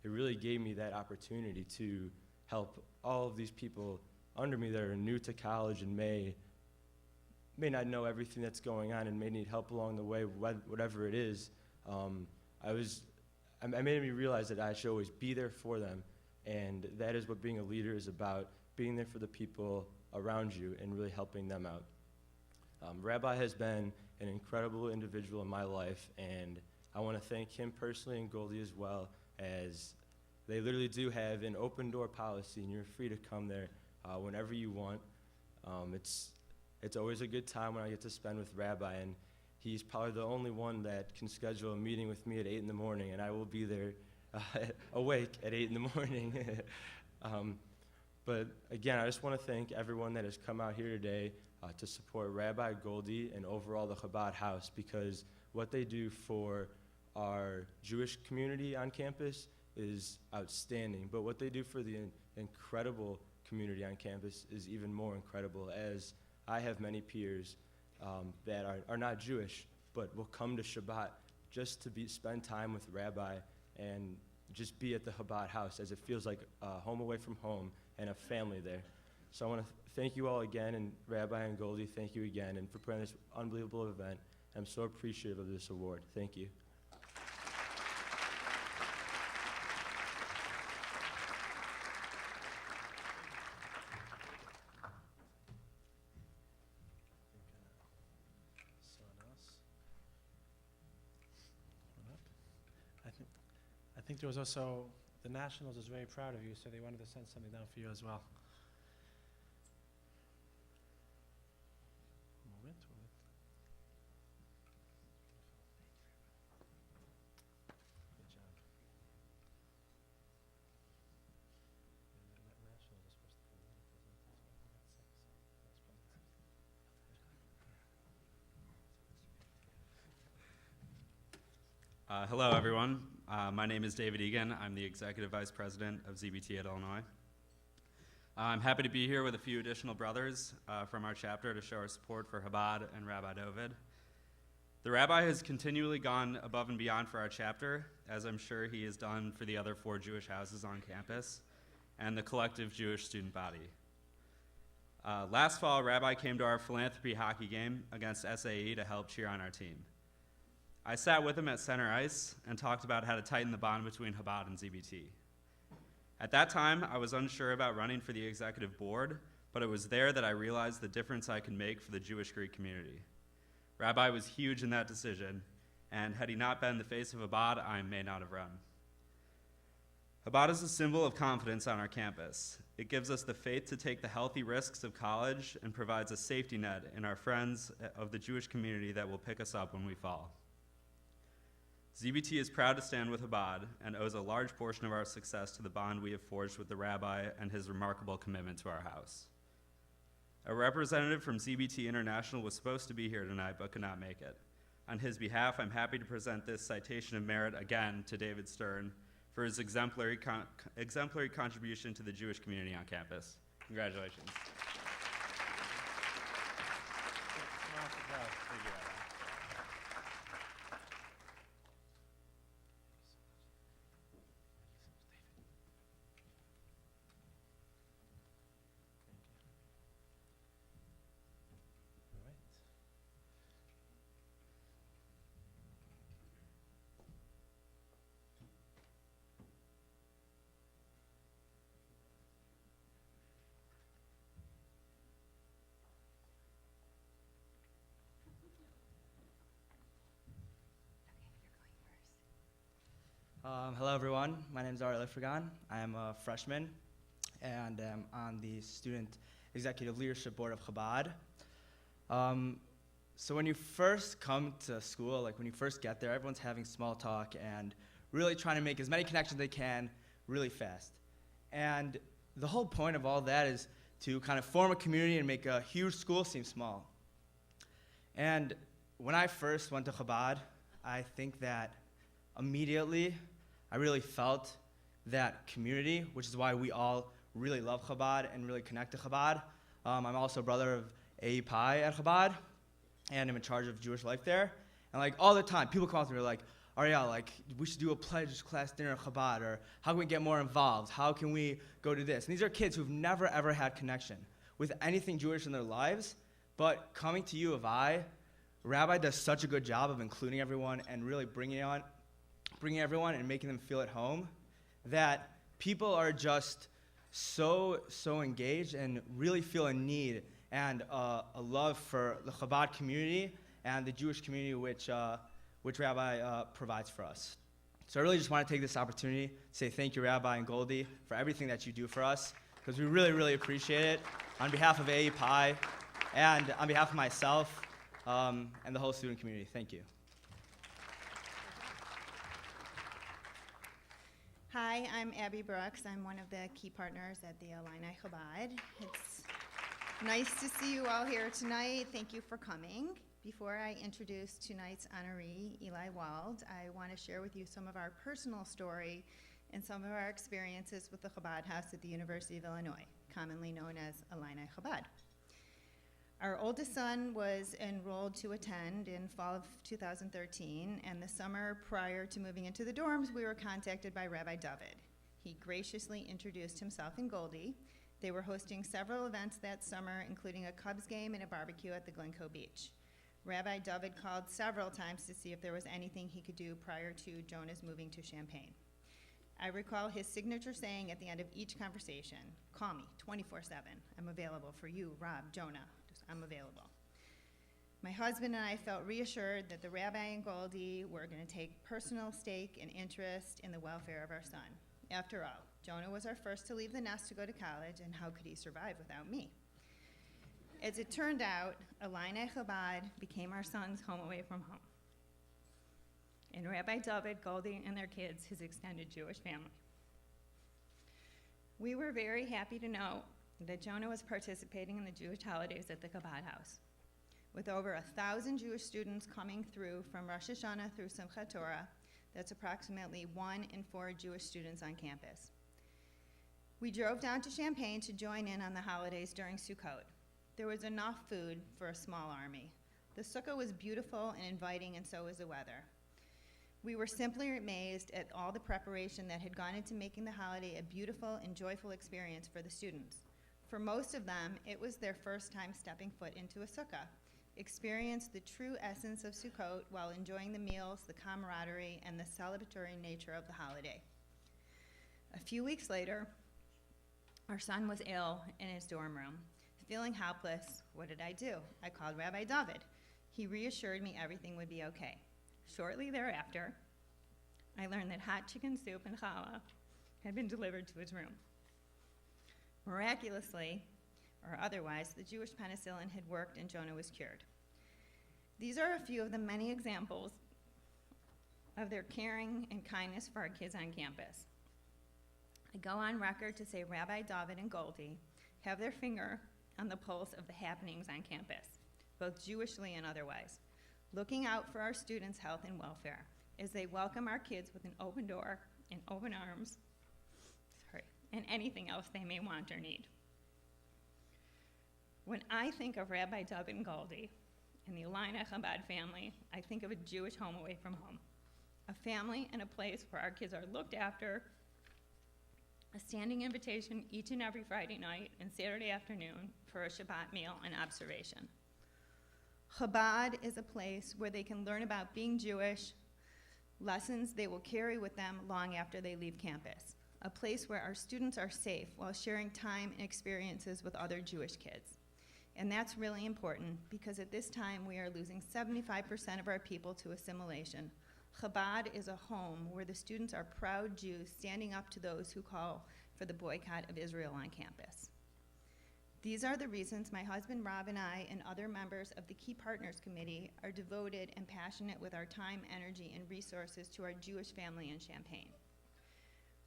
it really gave me that opportunity to help all of these people under me that are new to college and may not know everything that's going on and may need help along the way, whatever it is. I made me realize that I should always be there for them, and that is what being a leader is about, being there for the people around you and really helping them out. Rabbi has been an incredible individual in my life, and I want to thank him personally and Goldie as well, as they literally do have an open door policy, and you're free to come there whenever you want. It's always a good time when I get to spend with Rabbi, and he's probably the only one that can schedule a meeting with me at 8 in the morning, and I will be there awake at 8 in the morning. But again, I just want to thank everyone that has come out here today to support Rabbi, Goldie, and overall the Chabad House, because what they do for our Jewish community on campus is outstanding. But what they do for the incredible community on campus is even more incredible, as I have many peers that are not Jewish, but will come to Shabbat just to spend time with Rabbi and just be at the Chabad House, as it feels like a home away from home and a family there. So I want to thank you all again, and Rabbi and Goldie, thank you again, and for putting this unbelievable event. I'm so appreciative of this award. Thank you. I think there was also, the Nationals is very proud of you, so they wanted to send something down for you as well. Moment. Good job. Nationals are supposed to come down and present as well. We got 6, so that's Hello, everyone. My name is David Egan. I'm the Executive Vice President of ZBT at Illinois. I'm happy to be here with a few additional brothers from our chapter to show our support for Chabad and Rabbi Dovid. The Rabbi has continually gone above and beyond for our chapter, as I'm sure he has done for the other 4 Jewish houses on campus and the collective Jewish student body. Last fall, Rabbi came to our philanthropy hockey game against SAE to help cheer on our team. I sat with him at center ice and talked about how to tighten the bond between Chabad and ZBT. At that time, I was unsure about running for the executive board, but it was there that I realized the difference I could make for the Jewish Greek community. Rabbi was huge in that decision, and had he not been the face of Chabad, I may not have run. Chabad is a symbol of confidence on our campus. It gives us the faith to take the healthy risks of college and provides a safety net in our friends of the Jewish community that will pick us up when we fall. ZBT is proud to stand with Chabad and owes a large portion of our success to the bond we have forged with the Rabbi and his remarkable commitment to our house. A representative from ZBT International was supposed to be here tonight but could not make it. On his behalf, I'm happy to present this citation of merit again to David Stern for his exemplary contribution to the Jewish community on campus. Congratulations. Hello, everyone. My name is Ari Lifragan. I am a freshman and am on the Student Executive Leadership Board of Chabad. So when you first come to school, like when you first get there, everyone's having small talk and really trying to make as many connections they can really fast. And the whole point of all that is to kind of form a community and make a huge school seem small. And when I first went to Chabad, I think that immediately I really felt that community, which is why we all really love Chabad and really connect to Chabad. I'm also a brother of A.E. Pai at Chabad, and I'm in charge of Jewish life there. And like all the time, people come up to me like, Ariel, like we should do a pledge class dinner at Chabad, or how can we get more involved? How can we go to this? And these are kids who've never ever had connection with anything Jewish in their lives, but coming to U of I, Rabbi does such a good job of including everyone and really bringing everyone and making them feel at home, that people are just so engaged and really feel a need and a love for the Chabad community and the Jewish community which Rabbi provides for us. So I really just want to take this opportunity to say thank you, Rabbi and Goldie, for everything that you do for us, because we really, really appreciate it. On behalf of A.E. Pai and on behalf of myself and the whole student community, thank you. Hi, I'm Abby Brooks. I'm one of the key partners at the Illini Chabad. It's nice to see you all here tonight. Thank you for coming. Before I introduce tonight's honoree, Eli Wald, I want to share with you some of our personal story and some of our experiences with the Chabad House at the University of Illinois, commonly known as Illini Chabad. Our oldest son was enrolled to attend in fall of 2013, and the summer prior to moving into the dorms, we were contacted by Rabbi David. He graciously introduced himself and Goldie. They were hosting several events that summer, including a Cubs game and a barbecue at the Glencoe Beach. Rabbi David called several times to see if there was anything he could do prior to Jonah's moving to Champaign. I recall his signature saying at the end of each conversation, "Call me 24/7. I'm available for you, Rob, Jonah. I'm available." My husband and I felt reassured that the Rabbi and Goldie were going to take personal stake and interest in the welfare of our son. After all, Jonah was our first to leave the nest to go to college, and how could he survive without me? As it turned out, Illini Chabad became our son's home away from home. And Rabbi David, Goldie, and their kids, his extended Jewish family. We were very happy to know that Jonah was participating in the Jewish holidays at the Chabad House. With over 1,000 Jewish students coming through from Rosh Hashanah through Simchat Torah, that's approximately 1 in 4 Jewish students on campus. We drove down to Champaign to join in on the holidays during Sukkot. There was enough food for a small army. The sukkah was beautiful and inviting, and so was the weather. We were simply amazed at all the preparation that had gone into making the holiday a beautiful and joyful experience for the students. For most of them, it was their first time stepping foot into a sukkah, experienced the true essence of Sukkot while enjoying the meals, the camaraderie, and the celebratory nature of the holiday. A few weeks later, our son was ill in his dorm room. Feeling helpless, what did I do? I called Rabbi David. He reassured me everything would be okay. Shortly thereafter, I learned that hot chicken soup and challah had been delivered to his room. Miraculously, or otherwise, the Jewish penicillin had worked and Jonah was cured. These are a few of the many examples of their caring and kindness for our kids on campus. I go on record to say Rabbi David and Goldie have their finger on the pulse of the happenings on campus, both Jewishly and otherwise, looking out for our students' health and welfare as they welcome our kids with an open door and open arms, and anything else they may want or need. When I think of Rabbi David and Goldie and the Illini Chabad family, I think of a Jewish home away from home, a family and a place where our kids are looked after, a standing invitation each and every Friday night and Saturday afternoon for a Shabbat meal and observation. Chabad is a place where they can learn about being Jewish, lessons they will carry with them long after they leave campus, a place where our students are safe while sharing time and experiences with other Jewish kids. And that's really important because at this time we are losing 75% of our people to assimilation. Chabad is a home where the students are proud Jews standing up to those who call for the boycott of Israel on campus. These are the reasons my husband Rob and I and other members of the Key Partners Committee are devoted and passionate with our time, energy, and resources to our Jewish family in Champaign.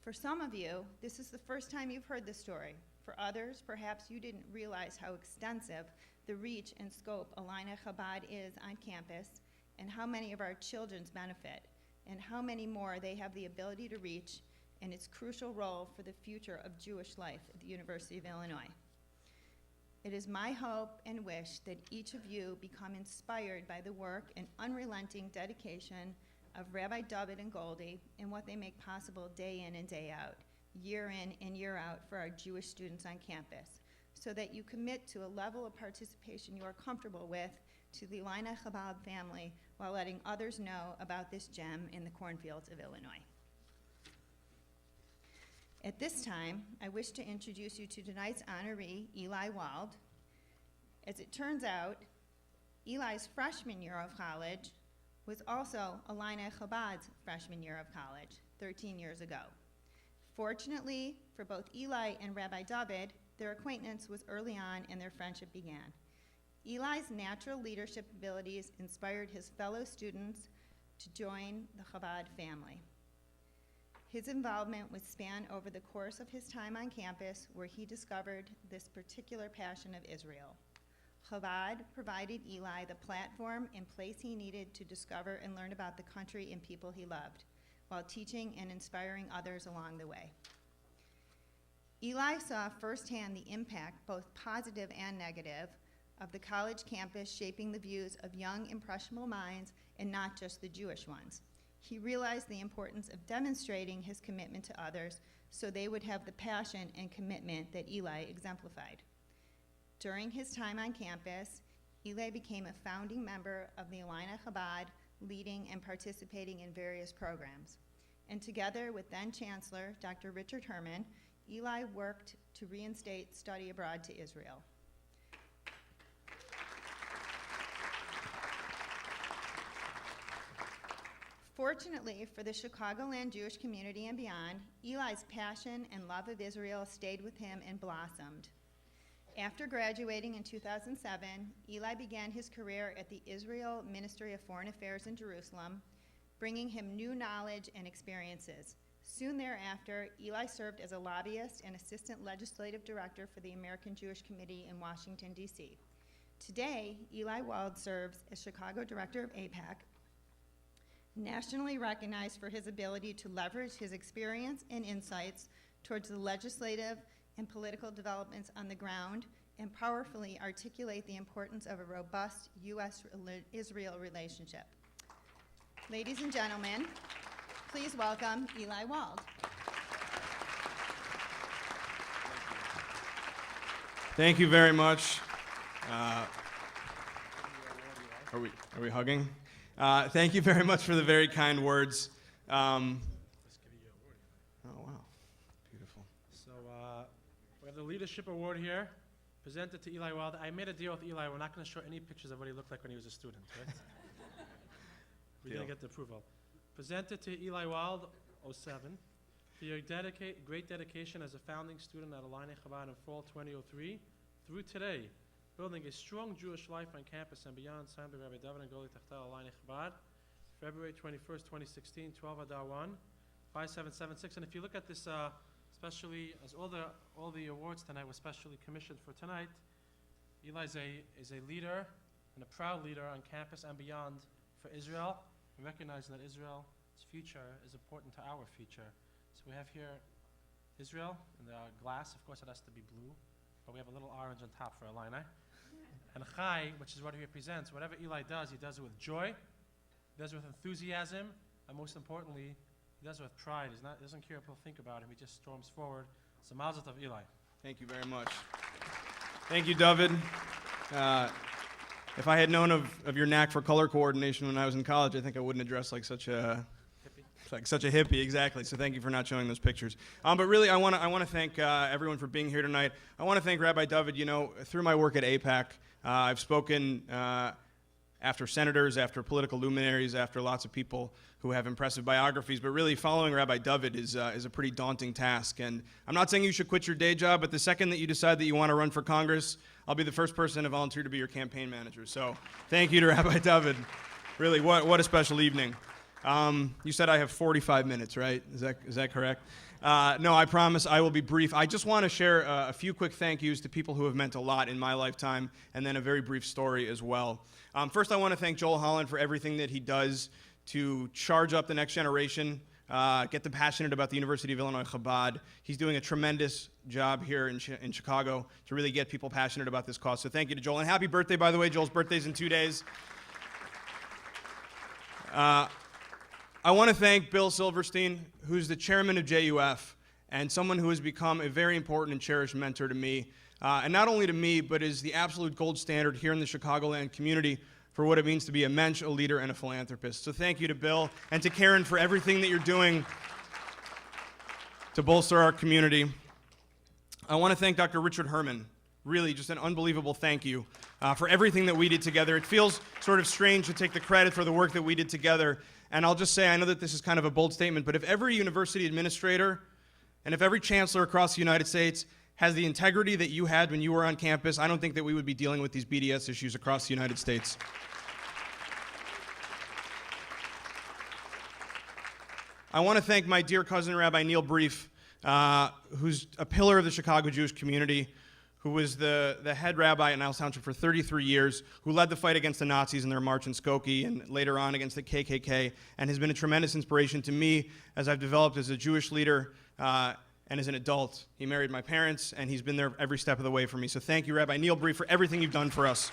For some of you, this is the first time you've heard this story. For others, perhaps you didn't realize how extensive the reach and scope Illini Chabad is on campus, and how many of our children's benefit, and how many more they have the ability to reach, and its crucial role for the future of Jewish life at the University of Illinois. It is my hope and wish that each of you become inspired by the work and unrelenting dedication of Rabbi David and Goldie and what they make possible day in and day out, year in and year out for our Jewish students on campus, so that you commit to a level of participation you are comfortable with to the Illini Chabad family while letting others know about this gem in the cornfields of Illinois. At this time, I wish to introduce you to tonight's honoree, Eli Wald. As it turns out, Eli's freshman year of college was also Illini Chabad's freshman year of college 13 years ago. Fortunately for both Eli and Rabbi David, their acquaintance was early on and their friendship began. Eli's natural leadership abilities inspired his fellow students to join the Chabad family. His involvement would span over the course of his time on campus, where he discovered this particular passion of Israel. Chabad provided Eli the platform and place he needed to discover and learn about the country and people he loved, while teaching and inspiring others along the way. Eli saw firsthand the impact, both positive and negative, of the college campus shaping the views of young, impressionable minds, and not just the Jewish ones. He realized the importance of demonstrating his commitment to others so they would have the passion and commitment that Eli exemplified. During his time on campus, Eli became a founding member of the Illini Chabad, leading and participating in various programs. And together with then-Chancellor Dr. Richard Herman, Eli worked to reinstate study abroad to Israel. Fortunately for the Chicagoland Jewish community and beyond, Eli's passion and love of Israel stayed with him and blossomed. After graduating in 2007, Eli began his career at the Israel Ministry of Foreign Affairs in Jerusalem, bringing him new knowledge and experiences. Soon thereafter, Eli served as a lobbyist and assistant legislative director for the American Jewish Committee in Washington, D.C. Today, Eli Wald serves as Chicago Director of AIPAC, nationally recognized for his ability to leverage his experience and insights towards the legislative and political developments on the ground and powerfully articulate the importance of a robust U.S.-Israel relationship. Ladies and gentlemen, please welcome Eli Wald. Thank you very much. Are we hugging? Thank you very much for the very kind words. Oh, wow. Beautiful. So we have the Leadership Award here, presented to Eli Wald. I made a deal with Eli. We're not going to show any pictures of what he looked like when he was a student, right? We didn't get the approval. Presented to Eli Wald, 07, for your great dedication as a founding student at Illini Chabad in fall 2003 through today, building a strong Jewish life on campus and beyond, signed by Rabbi David and Goldie Tachtel, Illini Chabad, February 21st, 2016, 12 Adar 1, 5776. And if you look at this, especially as all the awards tonight were specially commissioned for tonight, Eli is a leader and a proud leader on campus and beyond for Israel. We recognize that Israel's future is important to our future. So we have here Israel in the glass. Of course, it has to be blue, but we have a little orange on top for Illini. And Chai, which is what he represents, whatever Eli does, he does it with joy, he does it with enthusiasm, and most importantly, he does it with pride. He doesn't care what people think about him. He just storms forward. So mazel tov, Eli. Thank you very much. Thank you, David. If I had known of your knack for color coordination when I was in college, I think I wouldn't have dressed like such a hippie, exactly. So thank you for not showing those pictures. But really, I want to thank everyone for being here tonight. I want to thank Rabbi David. You know, through my work at AIPAC, I've spoken after senators, after political luminaries, after lots of people who have impressive biographies, but really following Rabbi David is a pretty daunting task. And I'm not saying you should quit your day job, but the second that you decide that you want to run for Congress, I'll be the first person to volunteer to be your campaign manager. So thank you to Rabbi David. Really, what a special evening. You said I have 45 minutes, right? Is that correct? No, I promise I will be brief. I just want to share a few quick thank yous to people who have meant a lot in my lifetime, and then a very brief story as well. First, I want to thank Joel Holland for everything that he does to charge up the next generation, get them passionate about the University of Illinois Chabad. He's doing a tremendous job here in Chicago to really get people passionate about this cause. So thank you to Joel. And happy birthday, by the way. Joel's birthday's in 2 days. I want to thank Bill Silverstein, who's the chairman of JUF, and someone who has become a very important and cherished mentor to me. And not only to me, but is the absolute gold standard here in the Chicagoland community for what it means to be a mensch, a leader, and a philanthropist. So thank you to Bill and to Karen for everything that you're doing to bolster our community. I want to thank Dr. Richard Herman. Really, just an unbelievable thank you for everything that we did together. It feels sort of strange to take the credit for the work that we did together. And I'll just say, I know that this is kind of a bold statement, but if every university administrator and if every chancellor across the United States has the integrity that you had when you were on campus, I don't think that we would be dealing with these BDS issues across the United States. I want to thank my dear cousin, Rabbi Neil Brief, who's a pillar of the Chicago Jewish community, who was the head rabbi in Niles Township for 33 years, who led the fight against the Nazis in their march in Skokie and later on against the KKK, and has been a tremendous inspiration to me as I've developed as a Jewish leader and as an adult. He married my parents, and he's been there every step of the way for me. So thank you, Rabbi Neil Brief, for everything you've done for us.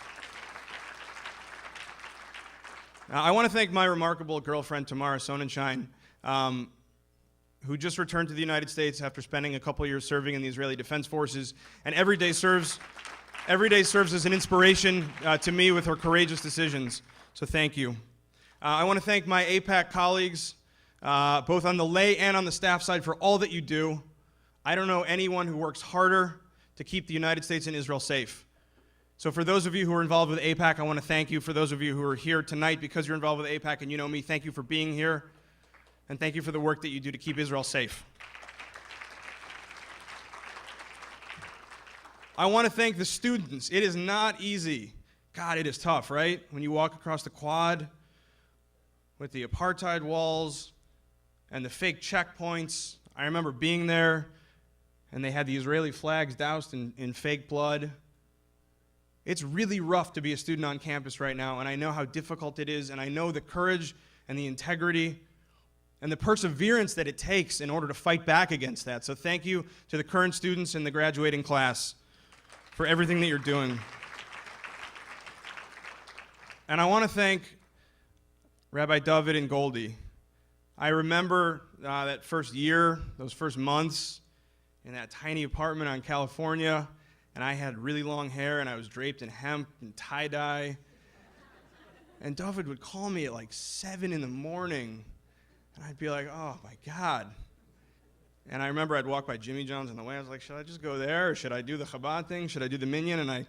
I want to thank my remarkable girlfriend, Tamara Sonnenschein, who just returned to the United States after spending a couple years serving in the Israeli Defense Forces, and every day serves as an inspiration to me with her courageous decisions. So thank you. I want to thank my AIPAC colleagues, both on the lay and on the staff side, for all that you do. I don't know anyone who works harder to keep the United States and Israel safe. So for those of you who are involved with AIPAC, I want to thank you. For those of you who are here tonight because you're involved with AIPAC and you know me, thank you for being here. And thank you for the work that you do to keep Israel safe. I want to thank the students. It is not easy. God, it is tough, right? When you walk across the quad with the apartheid walls and the fake checkpoints. I remember being there, and they had the Israeli flags doused in fake blood. It's really rough to be a student on campus right now, and I know how difficult it is, and I know the courage and the integrity and the perseverance that it takes in order to fight back against that. So thank you to the current students and the graduating class for everything that you're doing. And I want to thank Rabbi David and Goldie. I remember that first year, those first months, in that tiny apartment on California, and I had really long hair, and I was draped in hemp and tie-dye. And David would call me at like 7 in the morning, and I'd be like, oh my God. And I remember I'd walk by Jimmy John's on the way. I was like, should I just go there, or should I do the Chabad thing? Should I do the minyan? And I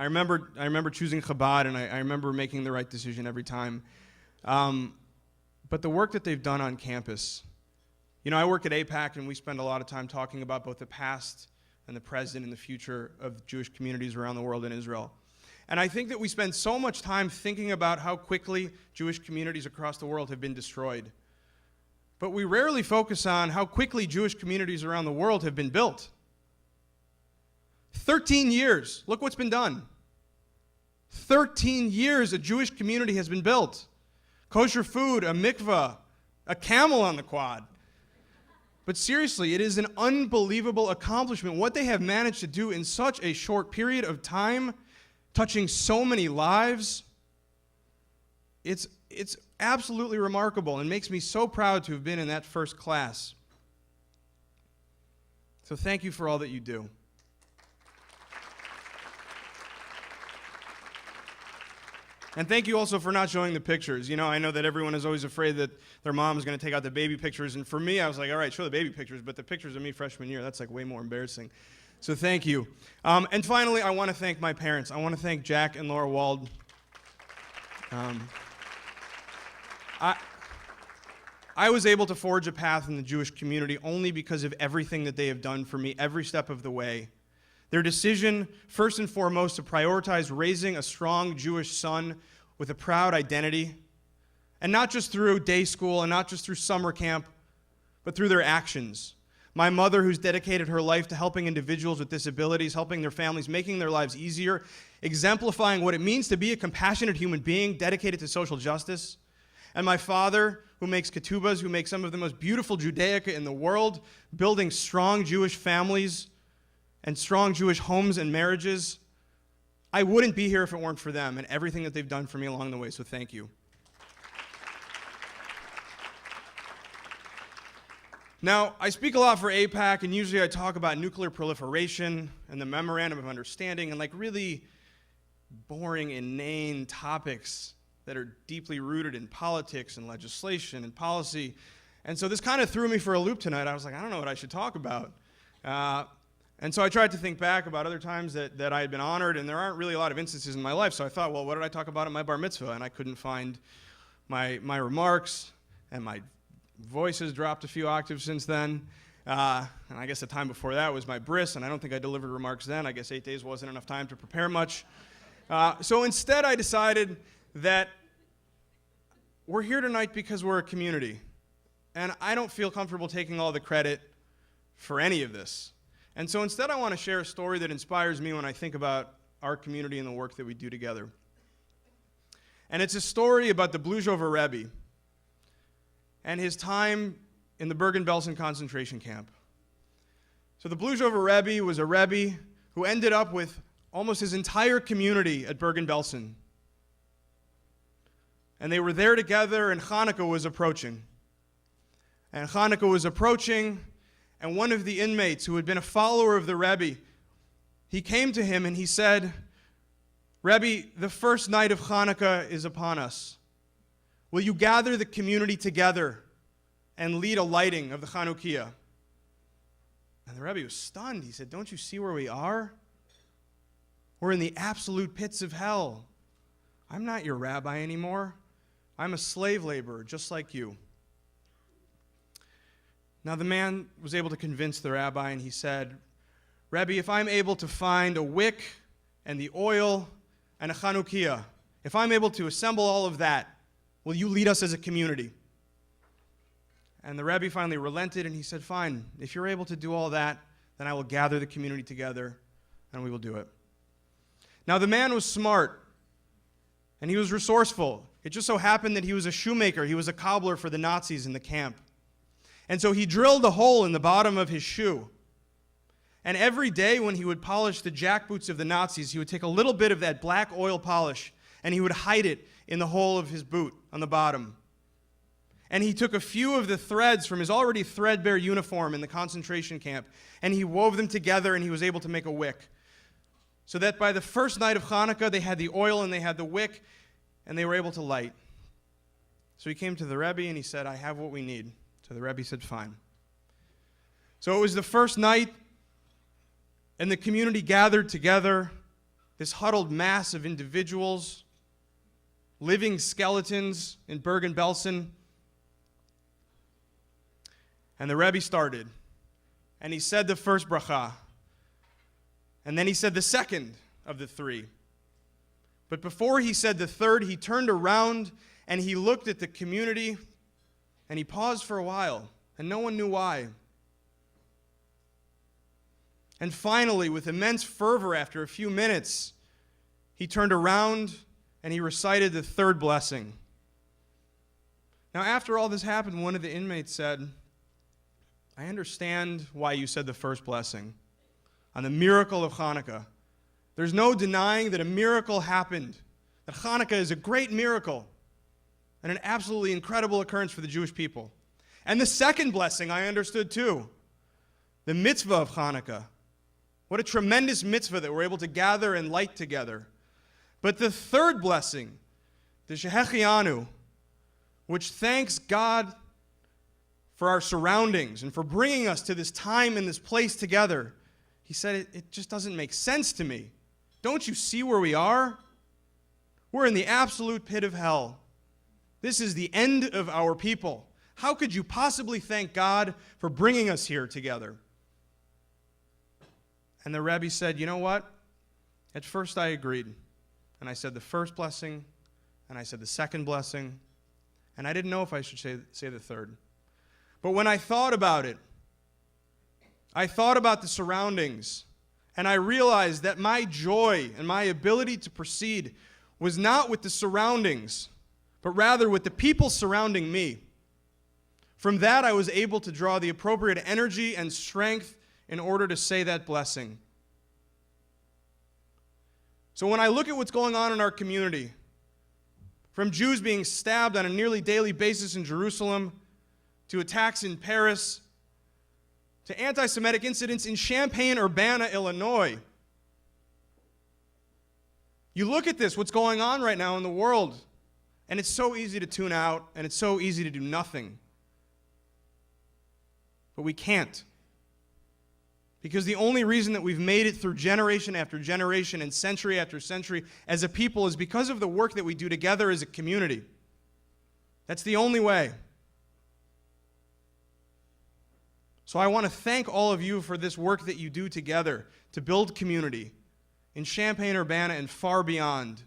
remember choosing Chabad, and I remember making the right decision every time. But the work that they've done on campus, I work at AIPAC, and we spend a lot of time talking about both the past and the present and the future of Jewish communities around the world in Israel. And I think that we spend so much time thinking about how quickly Jewish communities across the world have been destroyed. But we rarely focus on how quickly Jewish communities around the world have been built. 13 years. Look what's been done. 13 years a Jewish community has been built. Kosher food, a mikvah, a camel on the quad. But seriously, it is an unbelievable accomplishment what they have managed to do in such a short period of time, touching so many lives. It's absolutely remarkable and makes me so proud to have been in that first class. So thank you for all that you do. And thank you also for not showing the pictures. I know that everyone is always afraid that their mom is going to take out the baby pictures. And for me, I was like, all right, show the baby pictures. But the pictures of me freshman year, that's like way more embarrassing. So thank you. And finally, I want to thank my parents. I want to thank Jack and Laura Wald I was able to forge a path in the Jewish community only because of everything that they have done for me every step of the way. Their decision, first and foremost, to prioritize raising a strong Jewish son with a proud identity, and not just through day school and not just through summer camp, but through their actions. My mother, who's dedicated her life to helping individuals with disabilities, helping their families, making their lives easier, exemplifying what it means to be a compassionate human being dedicated to social justice. And my father, who makes ketubas, who makes some of the most beautiful Judaica in the world, building strong Jewish families and strong Jewish homes and marriages. I wouldn't be here if it weren't for them and everything that they've done for me along the way, so thank you. Now, I speak a lot for AIPAC, and usually I talk about nuclear proliferation and the Memorandum of Understanding and like really boring, inane topics that are deeply rooted in politics and legislation and policy. And so this kind of threw me for a loop tonight. I was like, I don't know what I should talk about. And so I tried to think back about other times that I had been honored, and there aren't really a lot of instances in my life. So I thought, well, what did I talk about at my bar mitzvah? And I couldn't find my remarks, and my voice has dropped a few octaves since then. And I guess the time before that was my bris, and I don't think I delivered remarks then. I guess 8 days wasn't enough time to prepare much. So instead I decided that we're here tonight because we're a community. And I don't feel comfortable taking all the credit for any of this. And so instead I want to share a story that inspires me when I think about our community and the work that we do together. And it's a story about the Blujover Rebbe and his time in the Bergen-Belsen concentration camp. So the Blujover Rebbe was a Rebbe who ended up with almost his entire community at Bergen-Belsen. And they were there together, and Hanukkah was approaching. And Hanukkah was approaching, and one of the inmates who had been a follower of the Rebbe, he came to him and he said, Rebbe, the first night of Hanukkah is upon us. Will you gather the community together and lead a lighting of the Chanukiah? And the Rebbe was stunned. He said, don't you see where we are? We're in the absolute pits of hell. I'm not your rabbi anymore. I'm a slave laborer, just like you. Now the man was able to convince the rabbi, and he said, Rebbe, if I'm able to find a wick and the oil and a Chanukiah, if I'm able to assemble all of that, will you lead us as a community? And the Rebbe finally relented, and he said, fine, if you're able to do all that, then I will gather the community together, and we will do it. Now the man was smart, and he was resourceful. It just so happened that he was a shoemaker. He was a cobbler for the Nazis in the camp. And so he drilled a hole in the bottom of his shoe. And every day when he would polish the jackboots of the Nazis, he would take a little bit of that black oil polish, and he would hide it in the hole of his boot on the bottom. And he took a few of the threads from his already threadbare uniform in the concentration camp, and he wove them together, and he was able to make a wick. So that by the first night of Hanukkah, they had the oil and they had the wick, and they were able to light. So he came to the Rebbe, and he said, I have what we need. So the Rebbe said, fine. So it was the first night, and the community gathered together, this huddled mass of individuals, living skeletons in Bergen-Belsen. And the Rebbe started, and he said the first bracha, and then he said the second of the three. But before he said the third, he turned around and he looked at the community, and he paused for a while, and no one knew why. And finally, with immense fervor after a few minutes, he turned around and he recited the third blessing. Now, after all this happened, one of the inmates said, I understand why you said the first blessing on the miracle of Hanukkah. There's no denying that a miracle happened, that Hanukkah is a great miracle and an absolutely incredible occurrence for the Jewish people. And the second blessing I understood too, the mitzvah of Hanukkah. What a tremendous mitzvah that we're able to gather and light together. But the third blessing, the Shehechianu, which thanks God for our surroundings and for bringing us to this time and this place together, he said, it just doesn't make sense to me. Don't you see where we are? We're in the absolute pit of hell. This is the end of our people. How could you possibly thank God for bringing us here together? And the Rebbe said, you know what? At first I agreed. And I said the first blessing, and I said the second blessing, and I didn't know if I should say the third. But when I thought about it, I thought about the surroundings, and I realized that my joy and my ability to proceed was not with the surroundings, but rather with the people surrounding me. From that, I was able to draw the appropriate energy and strength in order to say that blessing. So when I look at what's going on in our community, from Jews being stabbed on a nearly daily basis in Jerusalem, to attacks in Paris, to anti-Semitic incidents in Champaign-Urbana, Illinois, you look at this, what's going on right now in the world, and it's so easy to tune out, and it's so easy to do nothing. But we can't. Because the only reason that we've made it through generation after generation and century after century as a people is because of the work that we do together as a community. That's the only way. So I want to thank all of you for this work that you do together to build community in Champaign-Urbana and far beyond.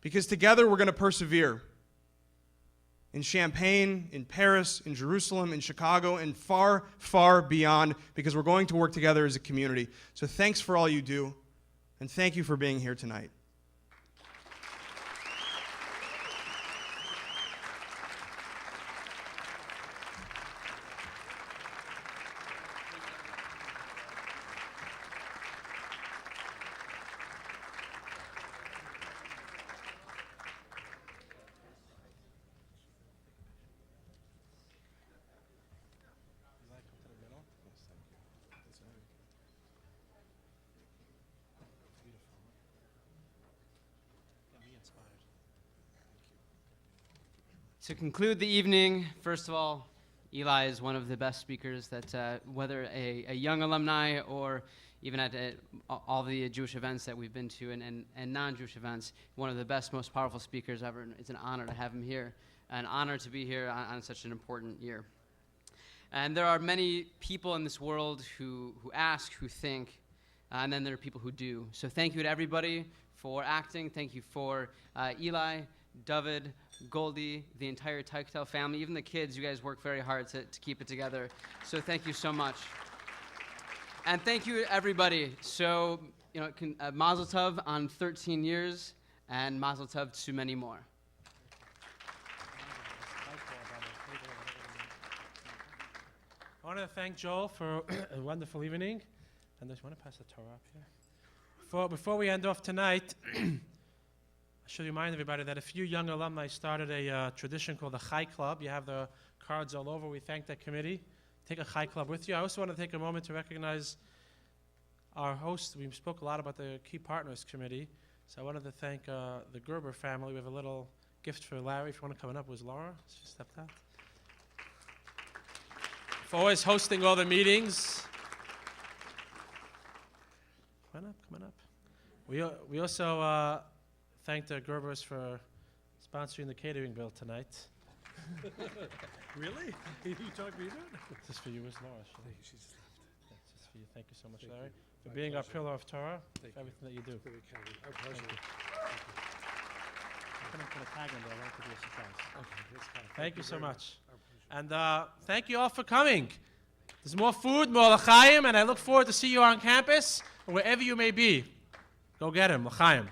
Because together we're going to persevere. In Champaign, in Paris, in Jerusalem, in Chicago, and far, far beyond, because we're going to work together as a community. So thanks for all you do, and thank you for being here tonight. To conclude the evening, first of all, Eli is one of the best speakers that, whether a young alumni or even at all the Jewish events that we've been to and non-Jewish events, one of the best, most powerful speakers ever. And it's an honor to have him here, an honor to be here on such an important year. And there are many people in this world who ask, who think, and then there are people who do. So thank you to everybody for acting. Thank you for Eli, David, Goldie, the entire Tyktel family, even the kids. You guys work very hard to keep it together. So thank you so much. And thank you, everybody. So, Mazel Tov on 13 years, and Mazel Tov to many more. I want to thank Joel for a wonderful evening. And I just want to pass the Torah up here. Before we end off tonight, I should remind everybody that a few young alumni started a tradition called the Chai Club. You have the cards all over. We thank that committee. Take a Chai Club with you. I also want to take a moment to recognize our host. We spoke a lot about the Key Partners Committee. So I wanted to thank the Gerber family. We have a little gift for Larry. If you want to come up, was Laura. She stepped out. For always hosting all the meetings. Come on up. We also thank the Gerbers for sponsoring the catering bill tonight. Really? You talked me about it? This is for you, as Laura. She's left. That's just for you. Thank you so much, Larry, for being our pillar of Torah, for everything that you do. Very kind. Our pleasure. I'm going to put a tag in there. I want it to be a surprise. Okay, that's kind. Thank you so very much. Our pleasure. And thank you all for coming. There's more food, more l'chaim, and I look forward to see you on campus, or wherever you may be. Go get him, l'chaim.